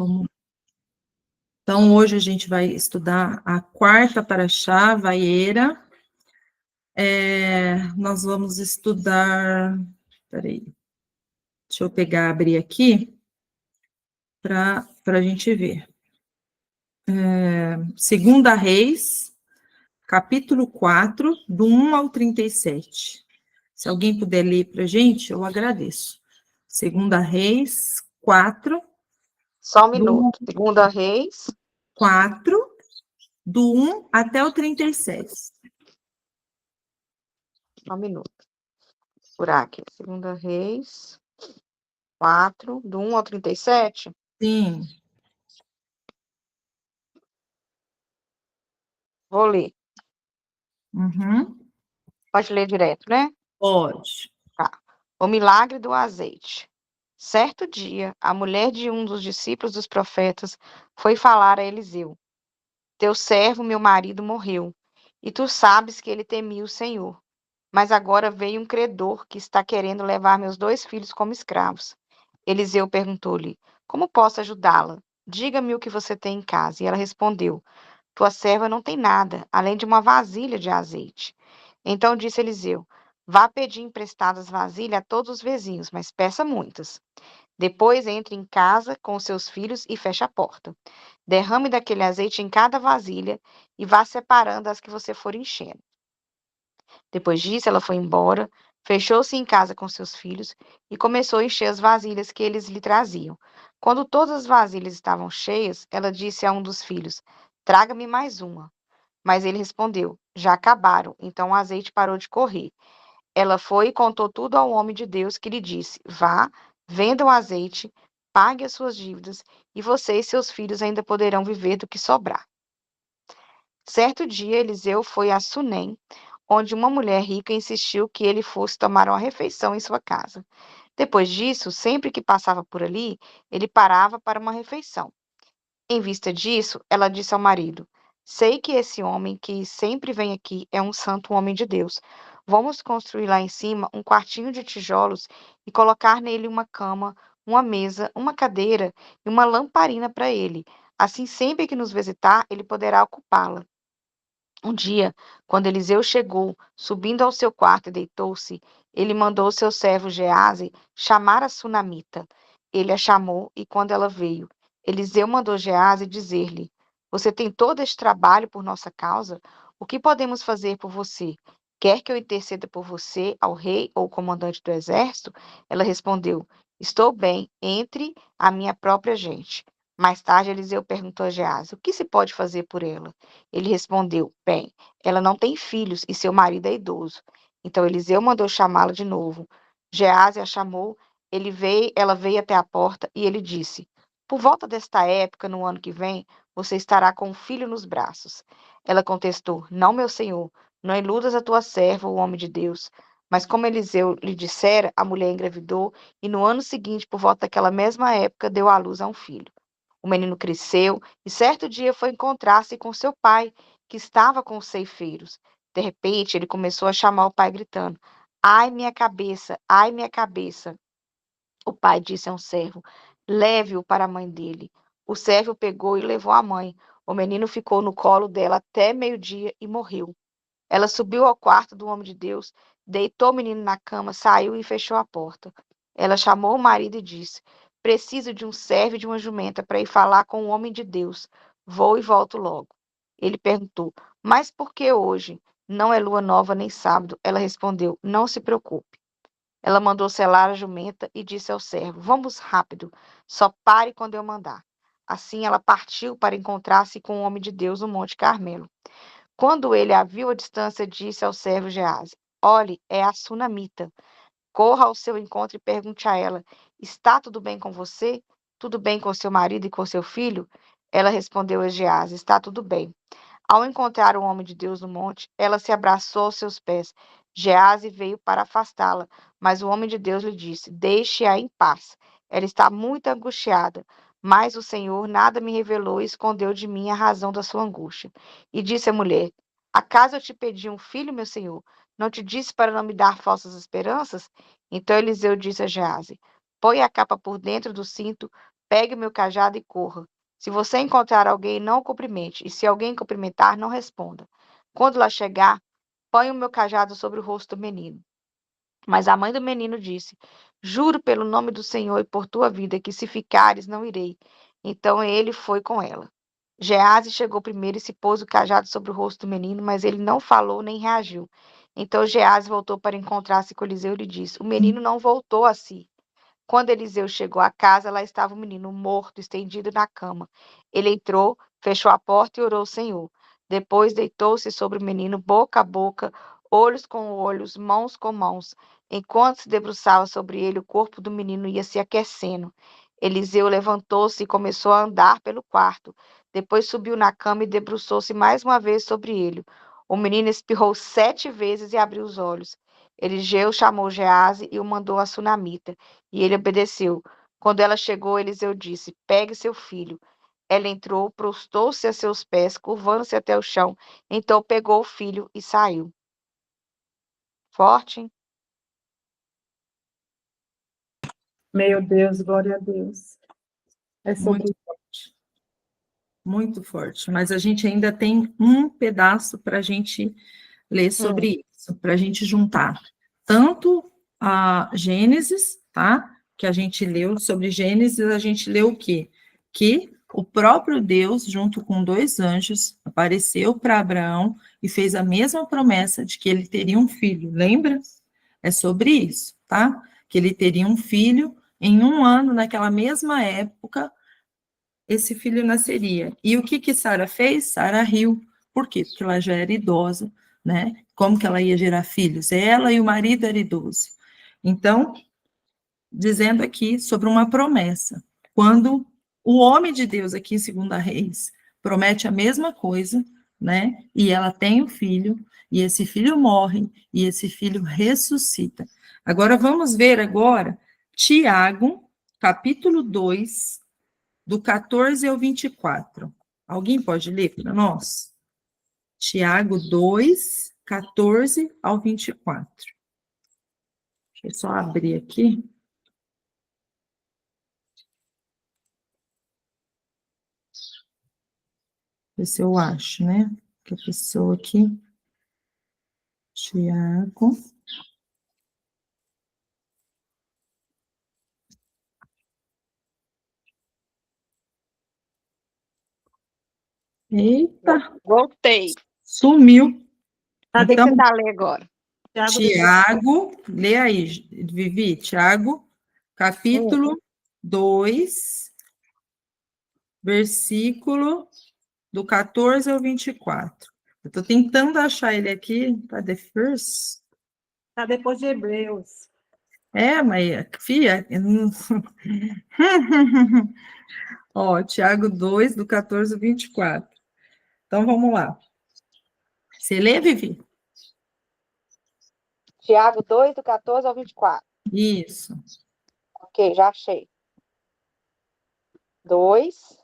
vamos. Então, hoje a gente vai estudar a quarta paraxá, Vaiera. Nós vamos estudar. Peraí, deixa eu abrir aqui, para a gente ver. Segunda Reis, capítulo 4, do 1 ao 37. Se alguém puder ler para a gente, eu agradeço. Segunda Reis 4. Só um minuto. Segunda Reis 4, do 1 até o 37. Só um minuto. Por aqui. Segunda Reis 4, do 1 ao 37. Sim. Vou ler. Uhum. Pode ler direto, né? Pode. Tá. O milagre do azeite. Certo dia, a mulher de um dos discípulos dos profetas foi falar a Eliseu: Teu servo, meu marido, morreu, e tu sabes que ele temia o Senhor. Mas agora veio um credor que está querendo levar meus 2 filhos como escravos. Eliseu perguntou-lhe: Como posso ajudá-la? Diga-me o que você tem em casa. E ela respondeu: Tua serva não tem nada, além de uma vasilha de azeite. Então disse Eliseu: Vá pedir emprestadas vasilhas a todos os vizinhos, mas peça muitas. Depois entre em casa com os seus filhos e feche a porta. Derrame daquele azeite em cada vasilha e vá separando as que você for enchendo. Depois disso, ela foi embora, fechou-se em casa com seus filhos e começou a encher as vasilhas que eles lhe traziam. Quando todas as vasilhas estavam cheias, ela disse a um dos filhos: Traga-me mais uma. Mas ele respondeu: Já acabaram. Então o azeite parou de correr. Ela foi e contou tudo ao homem de Deus, que lhe disse: Vá, venda o azeite, pague as suas dívidas, e você e seus filhos ainda poderão viver do que sobrar. Certo dia, Eliseu foi a Sunem, onde uma mulher rica insistiu que ele fosse tomar uma refeição em sua casa. Depois disso, sempre que passava por ali, ele parava para uma refeição. Em vista disso, ela disse ao marido: Sei que esse homem que sempre vem aqui é um santo homem de Deus. Vamos construir lá em cima um quartinho de tijolos e colocar nele uma cama, uma mesa, uma cadeira e uma lamparina para ele. Assim, sempre que nos visitar, ele poderá ocupá-la. Um dia, quando Eliseu chegou, subindo ao seu quarto e deitou-se, ele mandou seu servo Geazi chamar a sunamita. Ele a chamou e quando ela veio, Eliseu mandou Geazi dizer-lhe: Você tem todo este trabalho por nossa causa? O que podemos fazer por você? Quer que eu interceda por você ao rei ou comandante do exército? Ela respondeu: Estou bem entre a minha própria gente. Mais tarde, Eliseu perguntou a Geazi: O que se pode fazer por ela? Ele respondeu: Bem, ela não tem filhos e seu marido é idoso. Então Eliseu mandou chamá-la de novo. Geazi a chamou, ela veio até a porta e ele disse: Por volta desta época, no ano que vem, você estará com um filho nos braços. Ela contestou: Não, meu senhor, não iludas a tua serva, o homem de Deus. Mas como Eliseu lhe dissera, a mulher engravidou e no ano seguinte, por volta daquela mesma época, deu à luz a um filho. O menino cresceu e certo dia foi encontrar-se com seu pai, que estava com os ceifeiros. De repente, ele começou a chamar o pai, gritando: Ai, minha cabeça! Ai, minha cabeça! O pai disse a um servo: Leve-o para a mãe dele. O servo pegou e levou a mãe. O menino ficou no colo dela até meio-dia e morreu. Ela subiu ao quarto do homem de Deus, deitou o menino na cama, saiu e fechou a porta. Ela chamou o marido e disse: Preciso de um servo e de uma jumenta para ir falar com o homem de Deus. Vou e volto logo. Ele perguntou: Mas por que hoje? Não é lua nova nem sábado. Ela respondeu: Não se preocupe. Ela mandou selar a jumenta e disse ao servo: Vamos rápido, só pare quando eu mandar. Assim ela partiu para encontrar-se com o homem de Deus no Monte Carmelo. Quando ele a viu à distância, disse ao servo Geazi: Olhe, é a sunamita. Corra ao seu encontro e pergunte a ela: Está tudo bem com você? Tudo bem com seu marido e com seu filho? Ela respondeu a Geazi: Está tudo bem. Ao encontrar o homem de Deus no monte, ela se abraçou aos seus pés. Geazi veio para afastá-la, mas o homem de Deus lhe disse: Deixe-a em paz. Ela está muito angustiada, mas o Senhor nada me revelou e escondeu de mim a razão da sua angústia. E disse a mulher: Acaso eu te pedi um filho, meu senhor? Não te disse para não me dar falsas esperanças? Então Eliseu disse a Geazi: Põe a capa por dentro do cinto, pegue o meu cajado e corra. Se você encontrar alguém, não o cumprimente, e se alguém cumprimentar, não responda. Quando lá chegar, ponha o meu cajado sobre o rosto do menino. Mas a mãe do menino disse: Juro pelo nome do Senhor e por tua vida, que se ficares, não irei. Então ele foi com ela. Gease chegou primeiro e se pôs o cajado sobre o rosto do menino, mas ele não falou nem reagiu. Então Gease voltou para encontrar-se com Eliseu e lhe disse: O menino não voltou a si. Quando Eliseu chegou à casa, lá estava o menino morto, estendido na cama. Ele entrou, fechou a porta e orou ao Senhor. Depois deitou-se sobre o menino, boca a boca, olhos com olhos, mãos com mãos. Enquanto se debruçava sobre ele, o corpo do menino ia se aquecendo. Eliseu levantou-se e começou a andar pelo quarto. Depois subiu na cama e debruçou-se mais uma vez sobre ele. O menino espirrou 7 vezes e abriu os olhos. Eliseu chamou Gease e o mandou a Sunamita, e ele obedeceu. Quando ela chegou, Eliseu disse: Pegue seu filho. Ela entrou, prostou-se a seus pés, curvando-se até o chão. Então pegou o filho e saiu. Forte, hein? Meu Deus, glória a Deus. É sobre Muito forte. Muito forte. Mas a gente ainda tem um pedaço para a gente ler sobre isso, para a gente juntar tanto a Gênesis, tá? Que a gente leu sobre Gênesis, a gente leu o quê? Que o próprio Deus, junto com 2 anjos, apareceu para Abraão e fez a mesma promessa de que ele teria um filho, lembra? É sobre isso, tá? Que ele teria um filho em 1 ano, naquela mesma época, esse filho nasceria. E o que que Sara fez? Sara riu. Por quê? Porque ela já era idosa, né? Como que ela ia gerar filhos? Ela e o marido eram idosos. Então, dizendo aqui sobre uma promessa. Quando o homem de Deus aqui em 2 Reis promete a mesma coisa, né? E ela tem um filho, e esse filho morre, e esse filho ressuscita. Agora vamos ver agora Tiago, capítulo 2, do 14 ao 24. Alguém pode ler para nós? Tiago 2, 14 ao 24. Deixa eu só abrir aqui. Ver se eu acho, né? Que a pessoa aqui. Tiago. Eita, Voltei. sumiu. O que Então, você está lendo agora? Tiago, lê aí, Vivi, Tiago, capítulo 2, versículo do 14 ao 24. Eu estou tentando achar ele aqui, tá? The First. Está depois de Hebreus. É, mas, filha, eu não... Ó, Tiago 2, do 14 ao 24. Então, vamos lá. Você lê, Vivi? Tiago 2, do 14 ao 24. Isso. Ok, já achei. 2.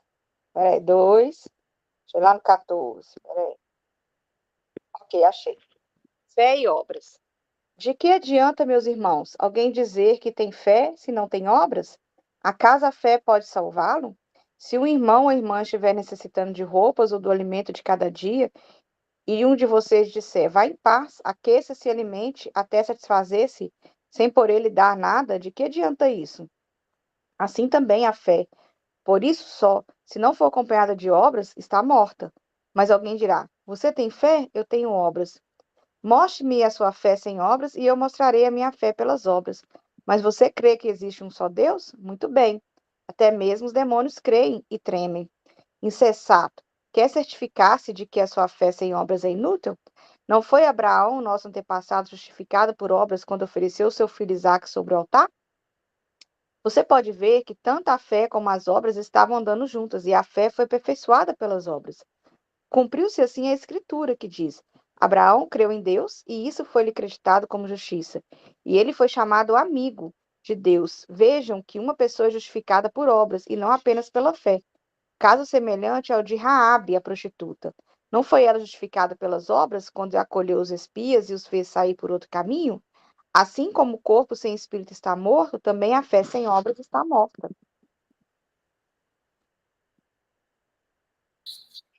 Peraí, 2. Deixa eu ir lá no 14. Peraí. Ok, achei. Fé e obras. De que adianta, meus irmãos, alguém dizer que tem fé se não tem obras? Acaso a fé pode salvá-lo? Se um irmão ou irmã estiver necessitando de roupas ou do alimento de cada dia, e um de vocês disser, vá em paz, aqueça-se e alimente até satisfazer-se, sem por ele dar nada, de que adianta isso? Assim também a fé. Por isso só, se não for acompanhada de obras, está morta. Mas alguém dirá, você tem fé? Eu tenho obras. Mostre-me a sua fé sem obras, e eu mostrarei a minha fé pelas obras. Mas você crê que existe um só Deus? Muito bem. Até mesmo os demônios creem e tremem. Insensato. Quer certificar-se de que a sua fé sem obras é inútil? Não foi Abraão, nosso antepassado, justificado por obras quando ofereceu seu filho Isaque sobre o altar? Você pode ver que tanto a fé como as obras estavam andando juntas, e a fé foi aperfeiçoada pelas obras. Cumpriu-se assim a escritura que diz: Abraão creu em Deus e isso foi-lhe acreditado como justiça. E ele foi chamado amigo de Deus. Vejam que uma pessoa é justificada por obras e não apenas pela fé. Caso semelhante ao de Raabe, a prostituta. Não foi ela justificada pelas obras quando acolheu os espias e os fez sair por outro caminho? Assim como o corpo sem espírito está morto, também a fé sem obras está morta.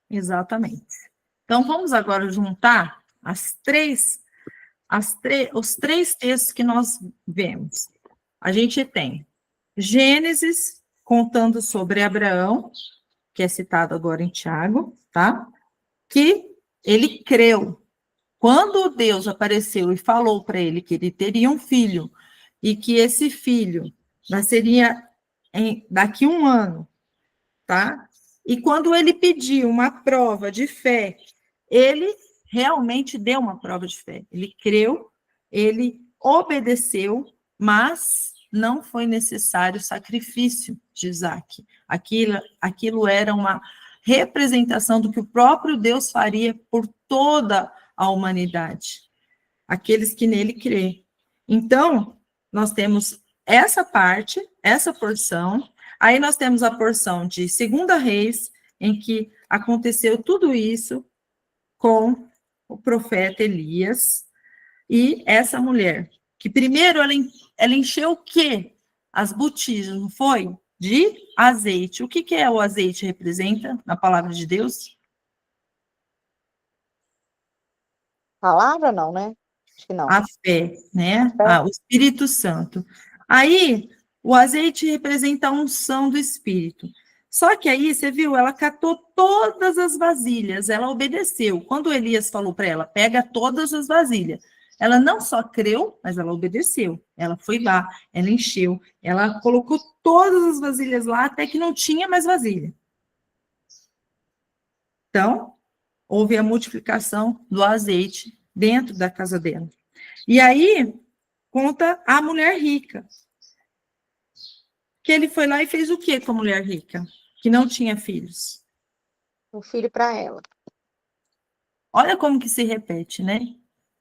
Exatamente. Então, vamos agora juntar os três textos que nós vemos. A gente tem Gênesis, contando sobre Abraão, que é citado agora em Tiago, tá? Que ele creu. Quando Deus apareceu e falou para ele que ele teria um filho, e que esse filho nasceria daqui a um ano, tá? E quando ele pediu uma prova de fé, ele realmente deu uma prova de fé. Ele creu, ele obedeceu, mas não foi necessário o sacrifício de Isaac. Aquilo era uma representação do que o próprio Deus faria por toda a humanidade, aqueles que nele crê. Então, nós temos essa parte, essa porção, aí nós temos a porção de 2 Reis, em que aconteceu tudo isso com o profeta Elias, e essa mulher, que primeiro ela encheu o quê? As botijas, não foi? De azeite. O que é o azeite representa na palavra de Deus? Palavra não, né? Acho que não. A fé, né? O Espírito Santo. Aí, o azeite representa a unção do Espírito. Só que aí, você viu, ela catou todas as vasilhas, ela obedeceu. Quando Elias falou para ela, pega todas as vasilhas, ela não só creu, mas ela obedeceu. Ela foi lá, ela encheu, ela colocou todas as vasilhas lá, até que não tinha mais vasilha. Então, houve a multiplicação do azeite dentro da casa dela. E aí, conta a mulher rica. Que ele foi lá e fez o quê com a mulher rica? Que não tinha filhos. Um filho para ela. Olha como que se repete, né?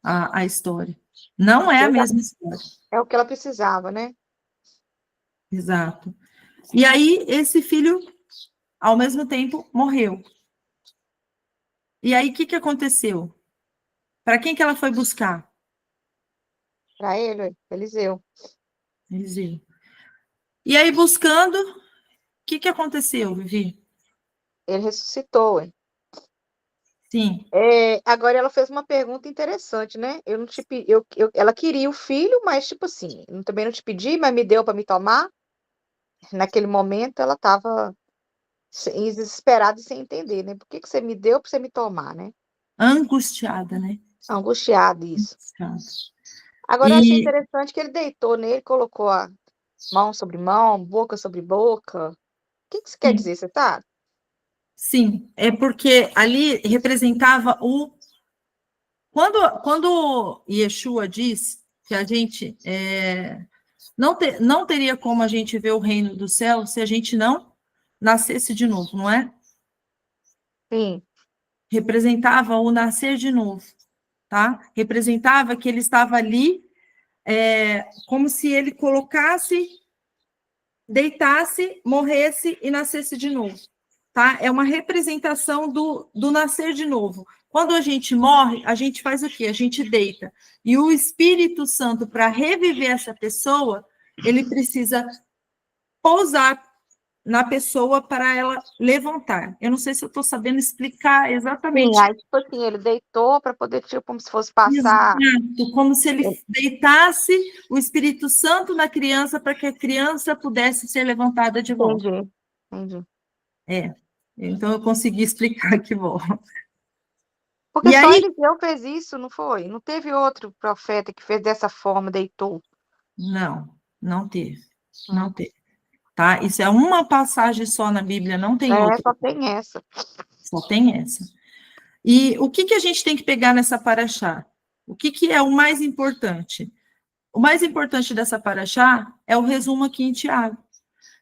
A história. Não é a mesma história. É o que ela precisava, né? Exato. E aí, esse filho, ao mesmo tempo, morreu. E aí, o que aconteceu? Para quem que ela foi buscar? Para ele, Eliseu. Eliseu. E aí, buscando, o que aconteceu, Vivi? Ele ressuscitou, hein? Sim. Agora ela fez uma pergunta interessante, né? Eu não te ela queria o filho, mas tipo assim, eu também não te pedi, mas me deu para me tomar. Naquele momento ela estava desesperada e sem entender, né? Por que você me deu para você me tomar, né? Angustiada, né? Angustiado isso. Angustiada. Agora eu achei interessante que ele deitou nele, colocou a mão sobre mão, boca sobre boca. O que isso quer dizer, você sabe? Sim, é porque ali representava o... Quando Yeshua diz que a gente não teria como a gente ver o reino do céu se a gente não nascesse de novo, não é? Sim. Representava o nascer de novo, tá? Representava que ele estava ali como se ele colocasse, deitasse, morresse e nascesse de novo. Tá? É uma representação do nascer de novo. Quando a gente morre, a gente faz o quê? A gente deita. E o Espírito Santo, para reviver essa pessoa, ele precisa pousar na pessoa para ela levantar. Eu não sei se eu estou sabendo explicar exatamente. Sim, aí, tipo assim, ele deitou para poder, tipo, como se fosse passar. Exato, como se ele deitasse o Espírito Santo na criança para que a criança pudesse ser levantada de volta. Entendi. Então eu consegui explicar que bom. Porque E só aí, Eliseu fez isso, não foi? Não teve outro profeta que fez dessa forma, deitou. não teve. Não teve. Tá? Isso é uma passagem só na Bíblia, não tem outra. Só tem essa. Só tem essa. E o que a gente tem que pegar nessa paraxá? O que é o mais importante? O mais importante dessa paraxá é o resumo aqui em Tiago,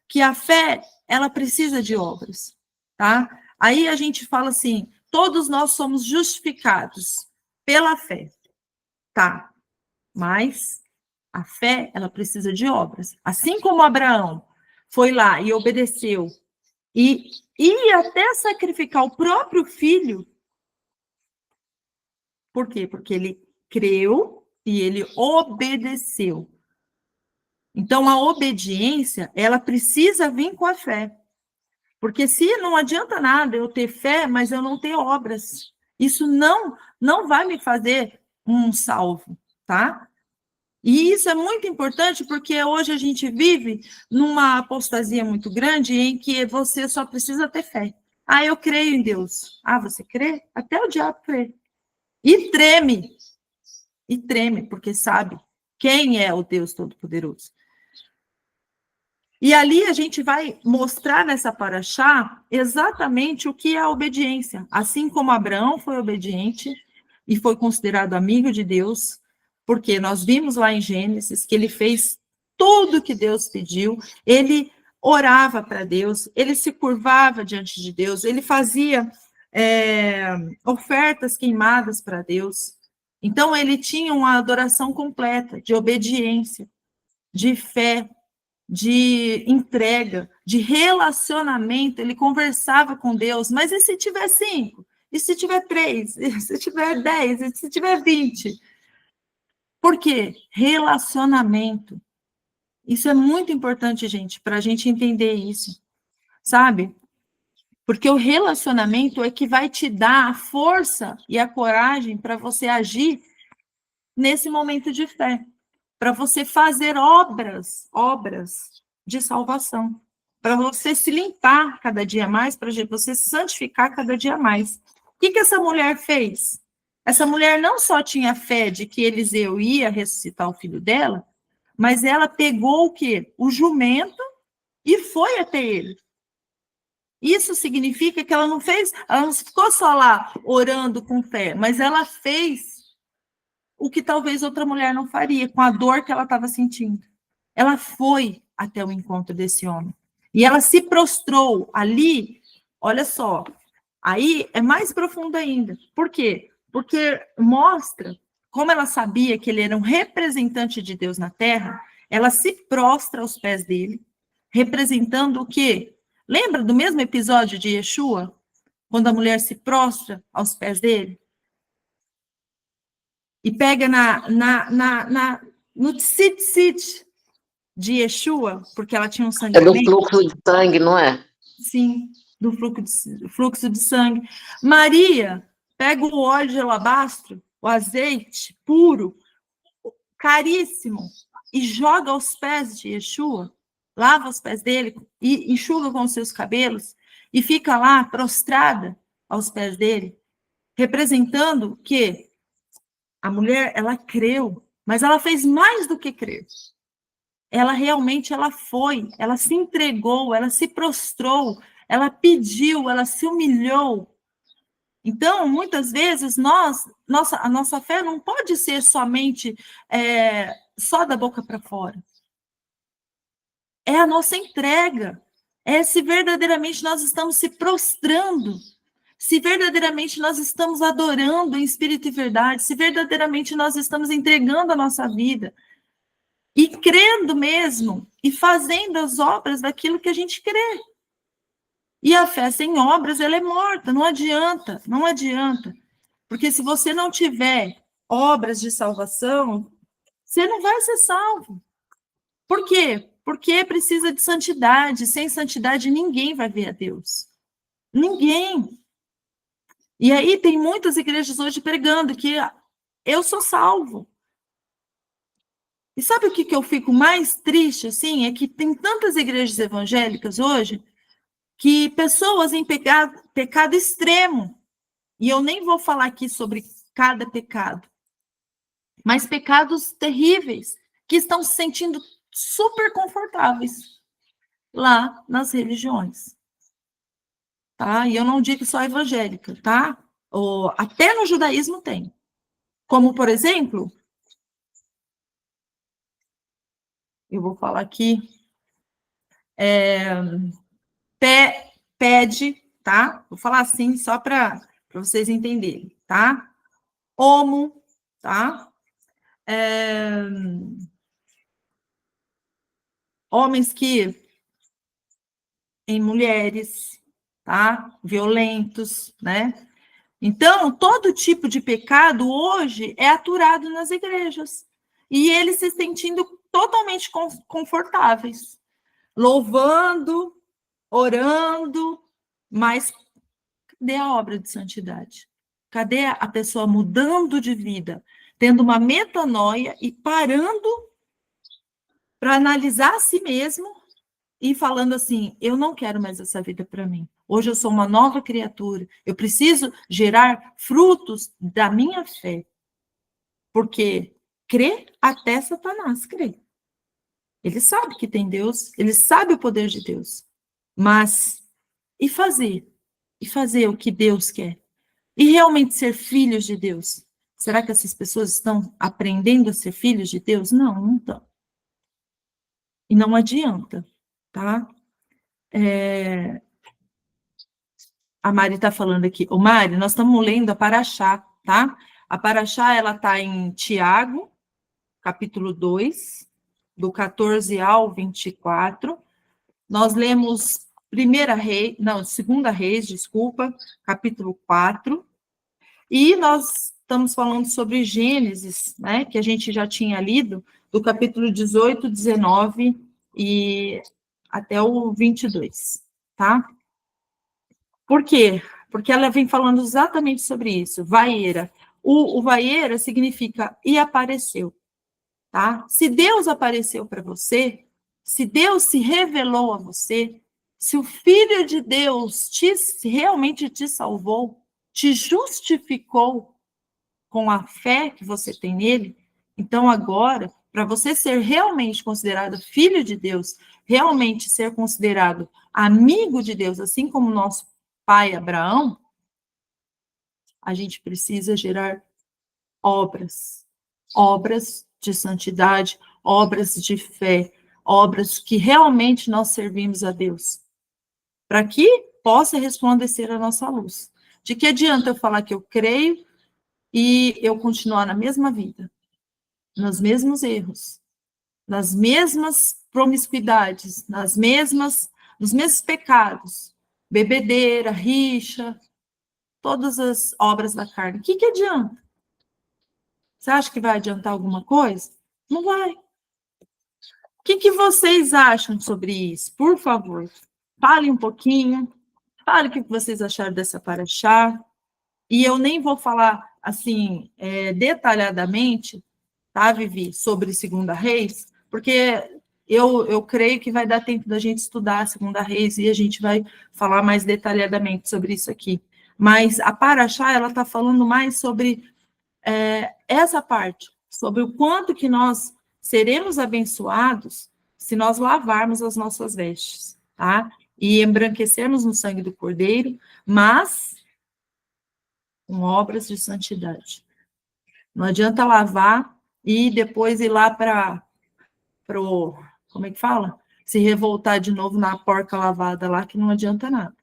que a fé, ela precisa de obras, tá? Aí a gente fala assim, todos nós somos justificados pela fé, tá? Mas a fé, ela precisa de obras. Assim como Abraão foi lá e obedeceu e ia até sacrificar o próprio filho. Por quê? Porque ele creu e ele obedeceu. Então, a obediência, ela precisa vir com a fé. Porque se não adianta nada eu ter fé, mas eu não ter obras, isso não vai me fazer um salvo, tá? E isso é muito importante porque hoje a gente vive numa apostasia muito grande em que você só precisa ter fé. Ah, eu creio em Deus. Ah, você crê? Até o diabo crê. E treme, porque sabe quem é o Deus Todo-Poderoso. E ali a gente vai mostrar nessa paraxá exatamente o que é a obediência. Assim como Abraão foi obediente e foi considerado amigo de Deus, porque nós vimos lá em Gênesis que ele fez tudo que Deus pediu, ele orava para Deus, ele se curvava diante de Deus, ele fazia ofertas queimadas para Deus. Então, ele tinha uma adoração completa, de obediência, de fé, de entrega, de relacionamento. Ele conversava com Deus, mas e se tiver 5? E se tiver 3? E se tiver 10? E se tiver 20? Por quê? Relacionamento. Isso é muito importante, gente, para a gente entender isso, sabe? Porque o relacionamento é que vai te dar a força e a coragem para você agir nesse momento de fé, para você fazer obras de salvação, para você se limpar cada dia mais, para você se santificar cada dia mais. O que essa mulher fez? Essa mulher não só tinha fé de que Eliseu ia ressuscitar o filho dela, mas ela pegou o quê? O jumento e foi até ele. Isso significa que ela não ficou só lá orando com fé, mas ela fez o que talvez outra mulher não faria, com a dor que ela estava sentindo. Ela foi até o encontro desse homem. E ela se prostrou ali, olha só, aí é mais profundo ainda. Por quê? Porque mostra como ela sabia que ele era um representante de Deus na terra, ela se prostra aos pés dele, representando o quê? Lembra do mesmo episódio de Yeshua? Quando a mulher se prostra aos pés dele? E pega no tzitzit de Yeshua, porque ela tinha um É do sangramento. fluxo de sangue, não é? Sim, do fluxo de sangue. Maria pega o óleo de alabastro, o azeite puro, caríssimo, e joga aos pés de Yeshua, lava os pés dele e enxuga com os seus cabelos e fica lá prostrada aos pés dele, representando que a mulher, ela creu, mas ela fez mais do que crer. Ela realmente, ela foi, ela se entregou, ela se prostrou, ela pediu, ela se humilhou. Então, muitas vezes, a nossa fé não pode ser somente só da boca para fora. É a nossa entrega. É se verdadeiramente nós estamos se prostrando, se verdadeiramente nós estamos adorando em espírito e verdade, se verdadeiramente nós estamos entregando a nossa vida e crendo mesmo e fazendo as obras daquilo que a gente crê. E a fé sem obras, ela é morta, não adianta. Porque se você não tiver obras de salvação, você não vai ser salvo. Por quê? Porque precisa de santidade. Sem santidade, ninguém vai ver a Deus. Ninguém. E aí tem muitas igrejas hoje pregando que eu sou salvo. E sabe o que eu fico mais triste, assim? É que tem tantas igrejas evangélicas hoje que pessoas em pecado extremo, e eu nem vou falar aqui sobre cada pecado, mas pecados terríveis, que estão se sentindo super confortáveis lá nas religiões. Tá? E eu não digo só evangélica, tá? Até no judaísmo tem. Como, por exemplo, eu vou falar aqui, pede, tá? Vou falar assim só para vocês entenderem, tá? Homo, tá? Homens que em mulheres, tá? Violentos, né? Então, todo tipo de pecado hoje é aturado nas igrejas. E eles se sentindo totalmente confortáveis, louvando, orando, mas cadê a obra de santidade? Cadê a pessoa mudando de vida, tendo uma metanoia e parando para analisar a si mesmo e falando assim: eu não quero mais essa vida para mim. Hoje eu sou uma nova criatura. Eu preciso gerar frutos da minha fé. Porque crê até Satanás crê. Ele sabe que tem Deus, ele sabe o poder de Deus. Mas e fazer? E fazer o que Deus quer? E realmente ser filhos de Deus? Será que essas pessoas estão aprendendo a ser filhos de Deus? Não, não estão. E não adianta, tá? A Mari está falando aqui. Ô, Mari, nós estamos lendo a Paraxá, tá? A Paraxá, ela está em Tiago, capítulo 2, do 14 ao 24. Nós lemos Segunda Reis, desculpa, capítulo 4. E nós estamos falando sobre Gênesis, né, que a gente já tinha lido, do capítulo 18, 19 e até o 22, tá? Por quê? Porque ela vem falando exatamente sobre isso, vaieira. O vaieira significa e apareceu, tá? Se Deus apareceu para você, se Deus se revelou a você, se o Filho de Deus realmente te salvou, te justificou com a fé que você tem nele, então agora, para você ser realmente considerado filho de Deus, realmente ser considerado amigo de Deus, assim como nosso pai Abraão, a gente precisa gerar obras de santidade, obras de fé, obras que realmente nós servimos a Deus, para que possa resplandecer a nossa luz. De que adianta eu falar que eu creio e eu continuar na mesma vida, nos mesmos erros, nas mesmas promiscuidades, nos mesmos pecados, bebedeira, rixa, todas as obras da carne? O que adianta? Você acha que vai adiantar alguma coisa? Não vai. O que vocês acham sobre isso? Por favor, fale um pouquinho, fale o que vocês acharam dessa paraxá. E eu nem vou falar, assim, detalhadamente, tá, Vivi, sobre Segunda Reis, porque eu creio que vai dar tempo da gente estudar a Segunda Reis e a gente vai falar mais detalhadamente sobre isso aqui. Mas a paraxá, ela está falando mais sobre essa parte, sobre o quanto que nós seremos abençoados se nós lavarmos as nossas vestes, tá? E embranquecermos no sangue do Cordeiro, mas com obras de santidade. Não adianta lavar e depois ir lá para o, como é que fala? Se revoltar de novo na porca lavada lá, que não adianta nada.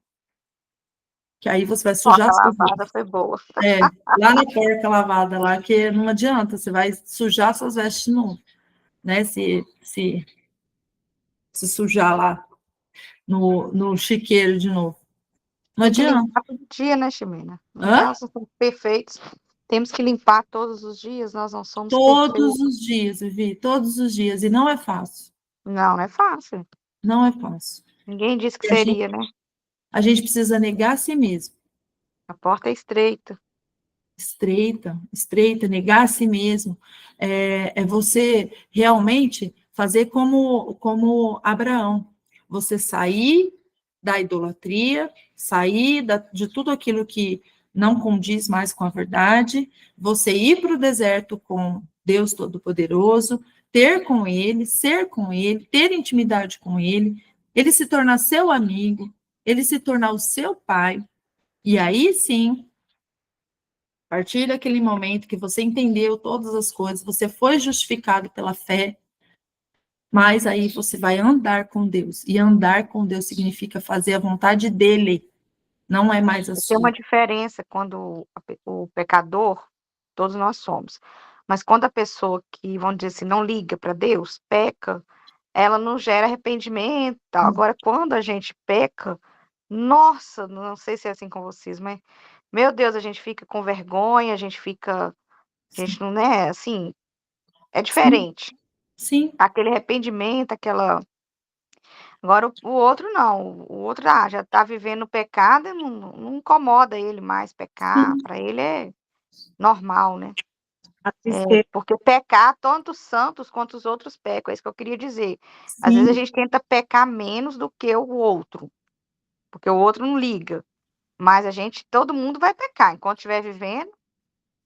Que aí você vai sujar Porca suas lavada vestes. foi boa. Lá na porca lavada lá, que não adianta, você vai sujar suas vestes de novo, né? Se sujar lá no chiqueiro de novo. Não Tem que adianta. limpar todo dia, né, Ximena? Hã? Nós não somos perfeitos. Temos que limpar todos os dias, nós não somos Todos perfeitos. os dias, Vivi, todos os dias. E não é fácil. Não, não é fácil. Não é fácil. Ninguém disse que E seria, né? a gente precisa negar a si mesmo. A porta é estreita. Estreita, negar a si mesmo. É você realmente fazer como Abraão. Você sair da idolatria, sair de tudo aquilo que não condiz mais com a verdade, você ir para o deserto com Deus Todo-Poderoso, ter com Ele, ser com Ele, ter intimidade com Ele se tornar seu amigo, Ele se tornar o seu pai, e aí sim, a partir daquele momento que você entendeu todas as coisas, você foi justificado pela fé, mas aí você vai andar com Deus. E andar com Deus significa fazer a vontade dele, não é mais a Tem uma sua. diferença quando o pecador, todos nós somos, mas quando a pessoa que, vamos dizer assim, não liga para Deus, peca, ela não gera arrependimento. Agora, quando a gente peca, nossa, não sei se é assim com vocês, mas, meu Deus, a gente fica com vergonha, a gente não é assim, é Sim, diferente. sim, Aquele arrependimento, aquela Agora, o outro não. O outro já está vivendo o pecado, e não incomoda ele mais pecar. Para ele é normal, né? A tristeza, Porque pecar, tanto os santos quanto os outros pecam. É isso que eu queria dizer. Às vezes a sim, gente tenta pecar menos do que o outro, porque o outro não liga. Mas todo mundo vai pecar enquanto estiver vivendo.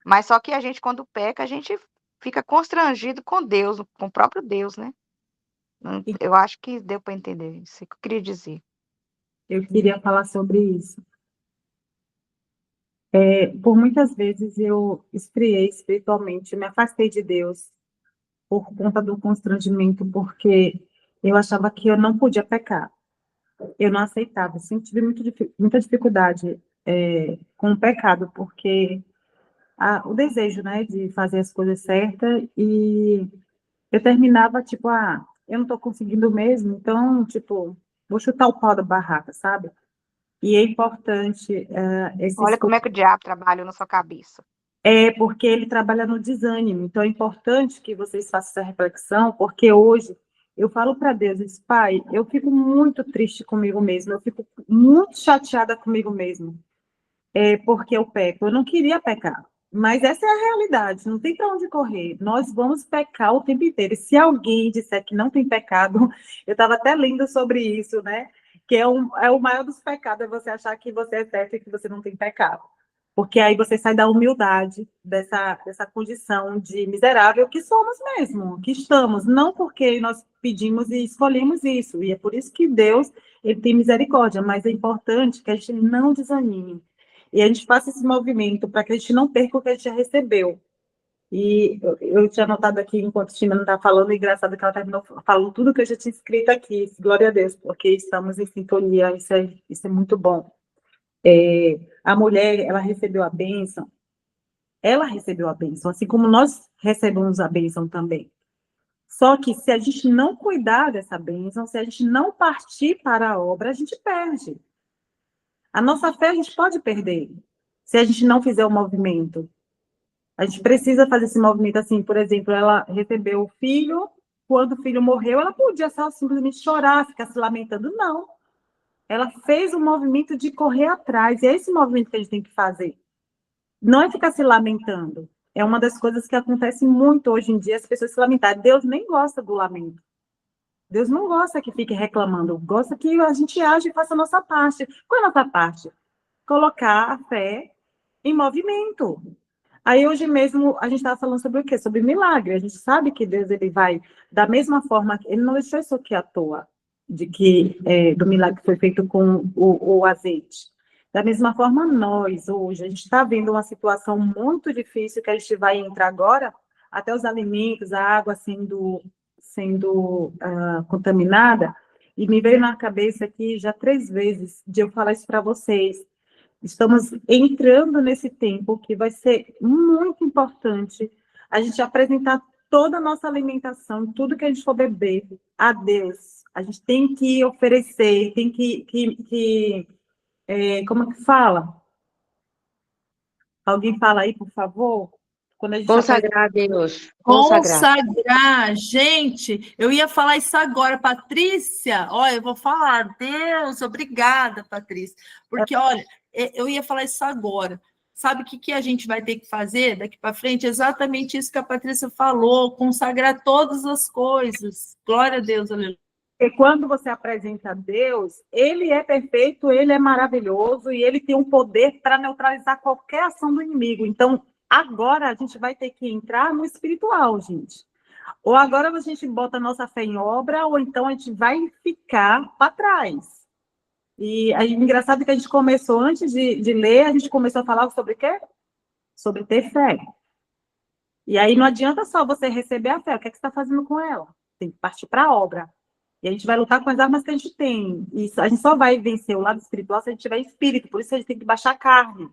Mas só que a gente, quando peca, a gente fica constrangido com Deus, com o próprio Deus, né? Eu acho que deu para entender. Isso que eu queria dizer. eu queria falar sobre isso. Por muitas vezes eu esfriei espiritualmente, me afastei de Deus por conta do constrangimento, porque eu achava que eu não podia pecar. Eu não aceitava, eu sempre tive muita dificuldade com o pecado, porque o desejo, né, de fazer as coisas certas, e eu terminava, tipo, eu não estou conseguindo mesmo, então, tipo, vou chutar o pau da barraca, sabe? E é importante esses. Olha como é que o diabo trabalha na sua cabeça. Porque ele trabalha no desânimo. Então, é importante que vocês façam essa reflexão, porque hoje eu falo para Deus, Pai, eu fico muito triste comigo mesma, eu fico muito chateada comigo mesma, porque eu peco. Eu não queria pecar, mas essa é a realidade, não tem para onde correr. Nós vamos pecar o tempo inteiro. E se alguém disser que não tem pecado, eu estava até lendo sobre isso, né? Que é o maior dos pecados, é você achar que você é certo e que você não tem pecado. Porque aí você sai da humildade, dessa condição de miserável que somos mesmo, que estamos, não porque nós pedimos e escolhemos isso, e é por isso que Deus, ele tem misericórdia, mas é importante que a gente não desanime, e a gente faça esse movimento para que a gente não perca o que a gente já recebeu. E eu tinha anotado aqui, enquanto a Tina não está falando, engraçado que ela terminou falando tudo que eu já tinha escrito aqui, glória a Deus, porque estamos em sintonia, isso é muito bom. A mulher, ela recebeu a bênção, assim como nós recebemos a bênção também. Só que se a gente não cuidar dessa bênção, se a gente não partir para a obra, a gente perde. A nossa fé a gente pode perder, se a gente não fizer o movimento. A gente precisa fazer esse movimento assim, por exemplo, ela recebeu o filho, quando o filho morreu, ela podia só simplesmente chorar, ficar se lamentando, não. Ela fez o movimento de correr atrás, e é esse movimento que a gente tem que fazer. Não é ficar se lamentando. É uma das coisas que acontece muito hoje em dia, as pessoas se lamentarem. Deus nem gosta do lamento. Deus não gosta que fique reclamando, gosta que a gente age e faça a nossa parte. Qual é a nossa parte? Colocar a fé em movimento. Aí hoje mesmo a gente estava falando sobre o quê? Sobre milagre. A gente sabe que Deus ele vai, da mesma forma, ele não deixou isso aqui à toa, do milagre que foi feito com o azeite. Da mesma forma, nós, hoje, a gente está vendo uma situação muito difícil que a gente vai entrar agora, até os alimentos, a água sendo contaminada, e me veio na cabeça aqui já 3 vezes de eu falar isso para vocês. Estamos entrando nesse tempo que vai ser muito importante a gente apresentar toda a nossa alimentação, tudo que a gente for beber, a Deus. A gente tem que oferecer, tem como é que fala? Alguém fala aí, por favor? Quando a gente Consagrar a Deus. Consagrar. Consagrar, gente, eu ia falar isso agora, Patrícia. Olha, eu vou falar, Deus, obrigada, Patrícia, porque olha, eu ia falar isso agora. Sabe o que a gente vai ter que fazer daqui para frente? Exatamente isso que a Patrícia falou, consagrar todas as coisas. Glória a Deus, aleluia. E quando você apresenta a Deus, ele é perfeito, ele é maravilhoso e ele tem um poder para neutralizar qualquer ação do inimigo. Então, agora a gente vai ter que entrar no espiritual, gente. Ou agora a gente bota a nossa fé em obra, ou então a gente vai ficar para trás. E é engraçado que a gente começou, antes de ler, a gente começou a falar sobre o quê? Sobre ter fé. E aí não adianta só você receber a fé, o que é que você está fazendo com ela? Tem que partir para a obra. E a gente vai lutar com as armas que a gente tem. E a gente só vai vencer o lado espiritual se a gente tiver espírito. Por isso a gente tem que baixar a carne.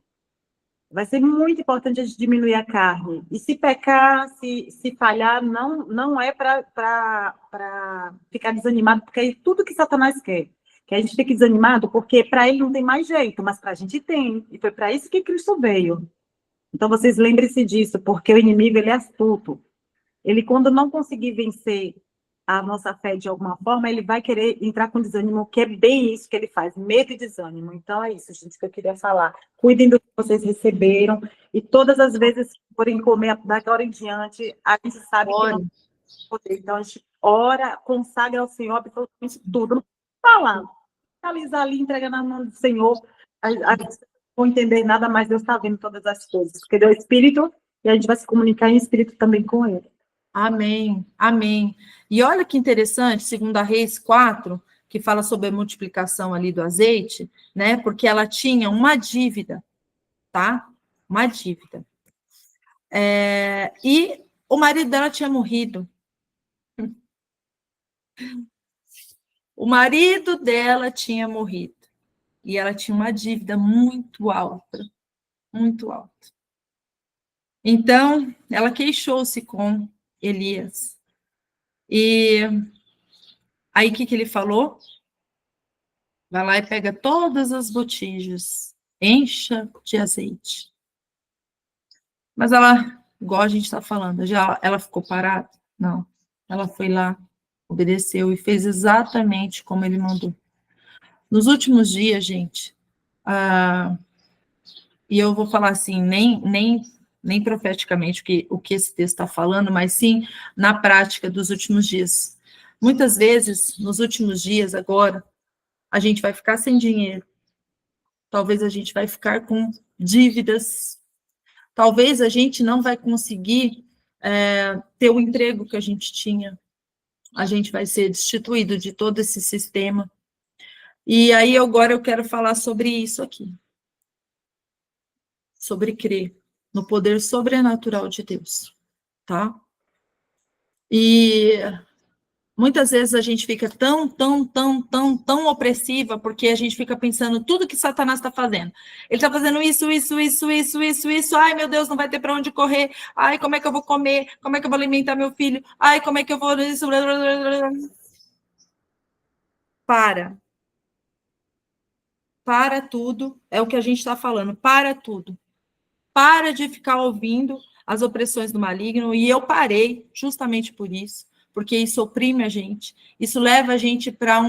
Vai ser muito importante a gente diminuir a carne. E se pecar, se falhar, não é para ficar desanimado, porque é tudo que Satanás quer. Que a gente fique desanimado, porque para ele não tem mais jeito, mas para a gente tem. E foi para isso que Cristo veio. Então vocês lembrem-se disso, porque o inimigo ele é astuto. Ele, quando não conseguir vencer a nossa fé de alguma forma, ele vai querer entrar com desânimo, que é bem isso que ele faz, medo e desânimo. Então é isso, gente, que eu queria falar. Cuidem do que vocês receberam, e todas as vezes que forem comer da agora em diante, a gente sabe que não Ore. tem poder. Então a gente ora, consagra ao Senhor absolutamente tudo. Não falar, finalizar ali, entrega na mão do Senhor. A gente não vão entender nada, mas Deus está vendo todas as coisas, porque Deus é Espírito, e a gente vai se comunicar em Espírito também com Ele. Amém, amém. E olha que interessante, 2 Reis 4, que fala sobre a multiplicação ali do azeite, né? Porque ela tinha uma dívida, tá? Uma dívida. E o marido dela tinha morrido. O marido dela tinha morrido. E ela tinha uma dívida muito alta, muito alta. Então, ela queixou-se com Elias. E aí, o que ele falou? Vai lá e pega todas as botijas, encha de azeite. Mas ela, igual a gente está falando, já ela ficou parada? Não. Ela foi lá, obedeceu e fez exatamente como ele mandou. Nos últimos dias, gente, e eu vou falar assim, nem profeticamente o que esse texto está falando, mas sim na prática dos últimos dias. Muitas vezes, nos últimos dias, agora, a gente vai ficar sem dinheiro. Talvez a gente vai ficar com dívidas. Talvez a gente não vai conseguir ter o emprego que a gente tinha. A gente vai ser destituído de todo esse sistema. E aí agora eu quero falar sobre isso aqui. Sobre crer no poder sobrenatural de Deus, tá? E muitas vezes a gente fica tão opressiva, porque a gente fica pensando tudo que Satanás está fazendo. Ele está fazendo isso. Ai, meu Deus, não vai ter para onde correr. Ai, como é que eu vou comer? Como é que eu vou alimentar meu filho? Ai, como é que eu vou... Para tudo, é o que a gente está falando, para tudo. Para de ficar ouvindo as opressões do maligno, e eu parei justamente por isso, porque isso oprime a gente, isso leva a gente para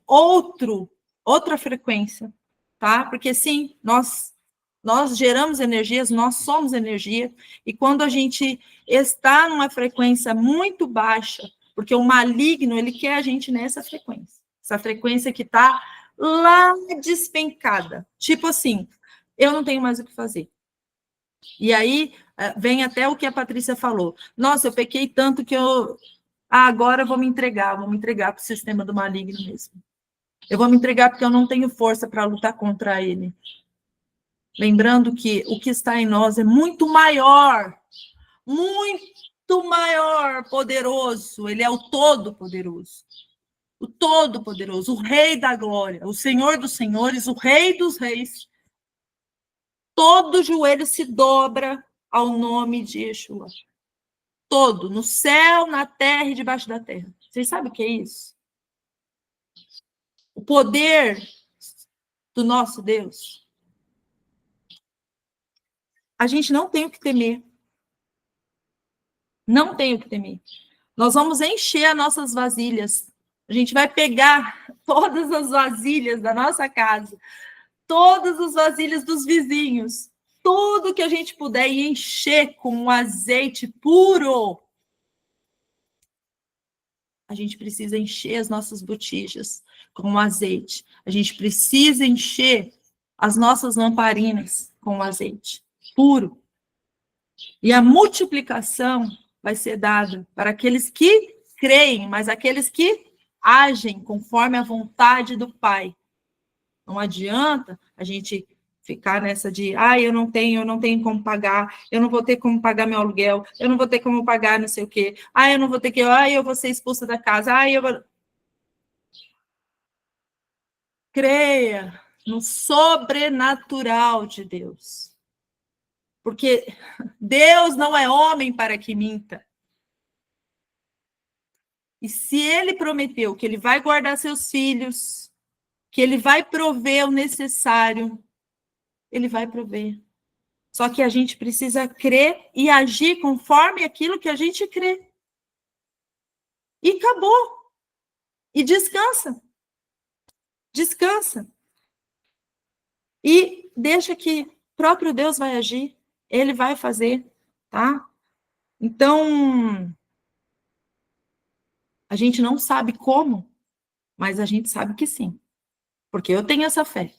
outra frequência, tá? Porque sim, nós geramos energias, nós somos energia, e quando a gente está numa frequência muito baixa, porque o maligno, ele quer a gente nessa frequência, essa frequência que está lá despencada, tipo assim, eu não tenho mais o que fazer. E aí vem até o que a Patrícia falou. Nossa, eu pequei tanto que agora eu vou me entregar para o sistema do maligno mesmo. Eu vou me entregar porque eu não tenho força para lutar contra ele. Lembrando que o que está em nós é muito maior, poderoso. Ele é o Todo-Poderoso. O Todo-Poderoso, o Rei da Glória, o Senhor dos Senhores, o Rei dos Reis. Todo joelho se dobra ao nome de Yeshua. Todo, no céu, na terra e debaixo da terra. Vocês sabem o que é isso? O poder do nosso Deus. A gente não tem o que temer. Não tem o que temer. Nós vamos encher as nossas vasilhas. A gente vai pegar todas as vasilhas da nossa casa, todas as vasilhas dos vizinhos, tudo que a gente puder e encher com um azeite puro. A gente precisa encher as nossas botijas com azeite. A gente precisa encher as nossas lamparinas com azeite puro. E a multiplicação vai ser dada para aqueles que creem, mas aqueles que agem conforme a vontade do Pai. Não adianta a gente ficar nessa de, eu não tenho como pagar, eu não vou ter como pagar meu aluguel, eu não vou ter como pagar não sei o quê, eu não vou ter que, eu vou ser expulsa da casa, eu vou... Creia no sobrenatural de Deus. Porque Deus não é homem para que minta. E se ele prometeu que ele vai guardar seus filhos, que ele vai prover o necessário, ele vai prover. Só que a gente precisa crer e agir conforme aquilo que a gente crê. E acabou. E descansa. Descansa. E deixa que o próprio Deus vai agir. Ele vai fazer, tá? Então, a gente não sabe como, mas a gente sabe que sim. Porque eu tenho essa fé.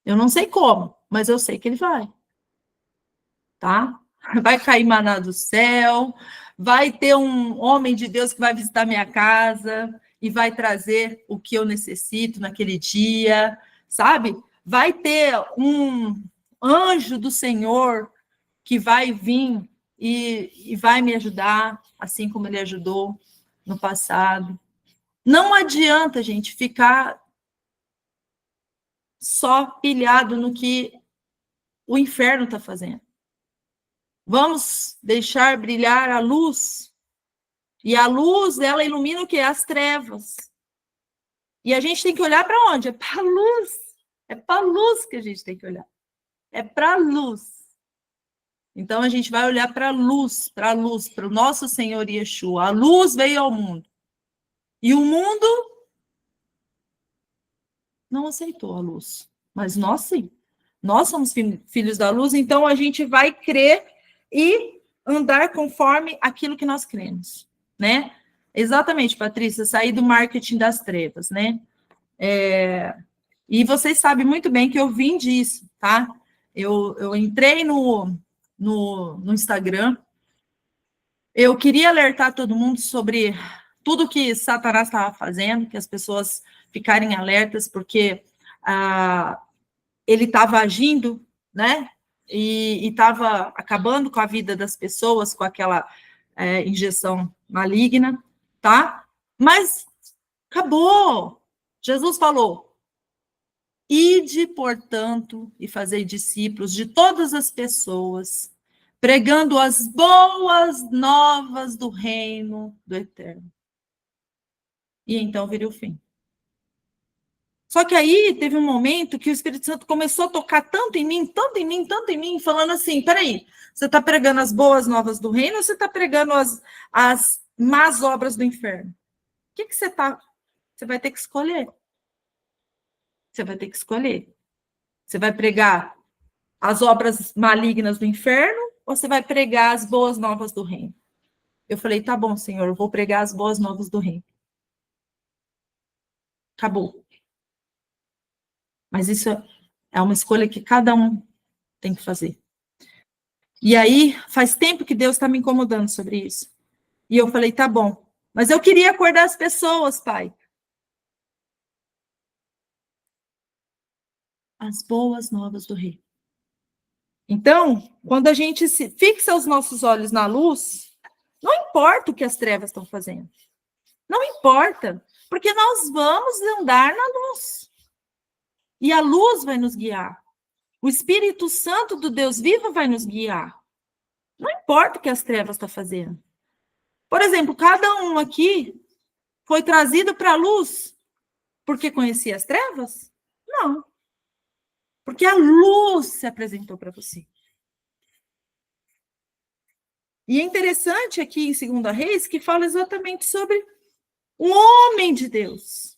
Eu não sei como, mas eu sei que ele vai. Tá? Vai cair maná do céu, vai ter um homem de Deus que vai visitar minha casa e vai trazer o que eu necessito naquele dia, sabe? Vai ter um anjo do Senhor que vai vir e vai me ajudar, assim como ele ajudou no passado. Não adianta, gente, ficar só pilhado no que o inferno está fazendo. Vamos deixar brilhar a luz. E a luz, ela ilumina o quê? As trevas. E a gente tem que olhar para onde? É para a luz. É para a luz que a gente tem que olhar. É para a luz. Então a gente vai olhar para a luz, para o nosso Senhor Yeshua. A luz veio ao mundo. E o mundo não aceitou a luz. Mas nós sim. Nós somos filhos da luz, então a gente vai crer e andar conforme aquilo que nós cremos, né? Exatamente, Patrícia, sair do marketing das trevas, né? E vocês sabem muito bem que eu vim disso, tá? Eu entrei no Instagram, eu queria alertar todo mundo sobre tudo que Satanás estava fazendo, que as pessoas ficarem alertas, porque ele estava agindo, né? E estava acabando com a vida das pessoas com aquela injeção maligna, tá? Mas acabou. Jesus falou: ide, portanto, e fazei discípulos de todas as pessoas, pregando as boas novas do reino do Eterno. E então viria o fim. Só que aí teve um momento que o Espírito Santo começou a tocar tanto em mim, tanto em mim, tanto em mim, falando assim: peraí, você está pregando as boas novas do reino ou você está pregando as más obras do inferno? O que você está? Você vai ter que escolher. Você vai ter que escolher. Você vai pregar as obras malignas do inferno ou você vai pregar as boas novas do reino? Eu falei: tá bom, Senhor, eu vou pregar as boas novas do reino. Acabou. Mas isso é uma escolha que cada um tem que fazer. E aí, faz tempo que Deus está me incomodando sobre isso. E eu falei: tá bom. Mas eu queria acordar as pessoas, Pai. As boas novas do rei. Então, quando a gente se fixa os nossos olhos na luz, não importa o que as trevas estão fazendo. Não importa, porque nós vamos andar na luz. E a luz vai nos guiar. O Espírito Santo do Deus vivo vai nos guiar. Não importa o que as trevas estão fazendo. Por exemplo, cada um aqui foi trazido para a luz porque conhecia as trevas? Não. Porque a luz se apresentou para você. E é interessante aqui em 2 Reis que fala exatamente sobre um homem de Deus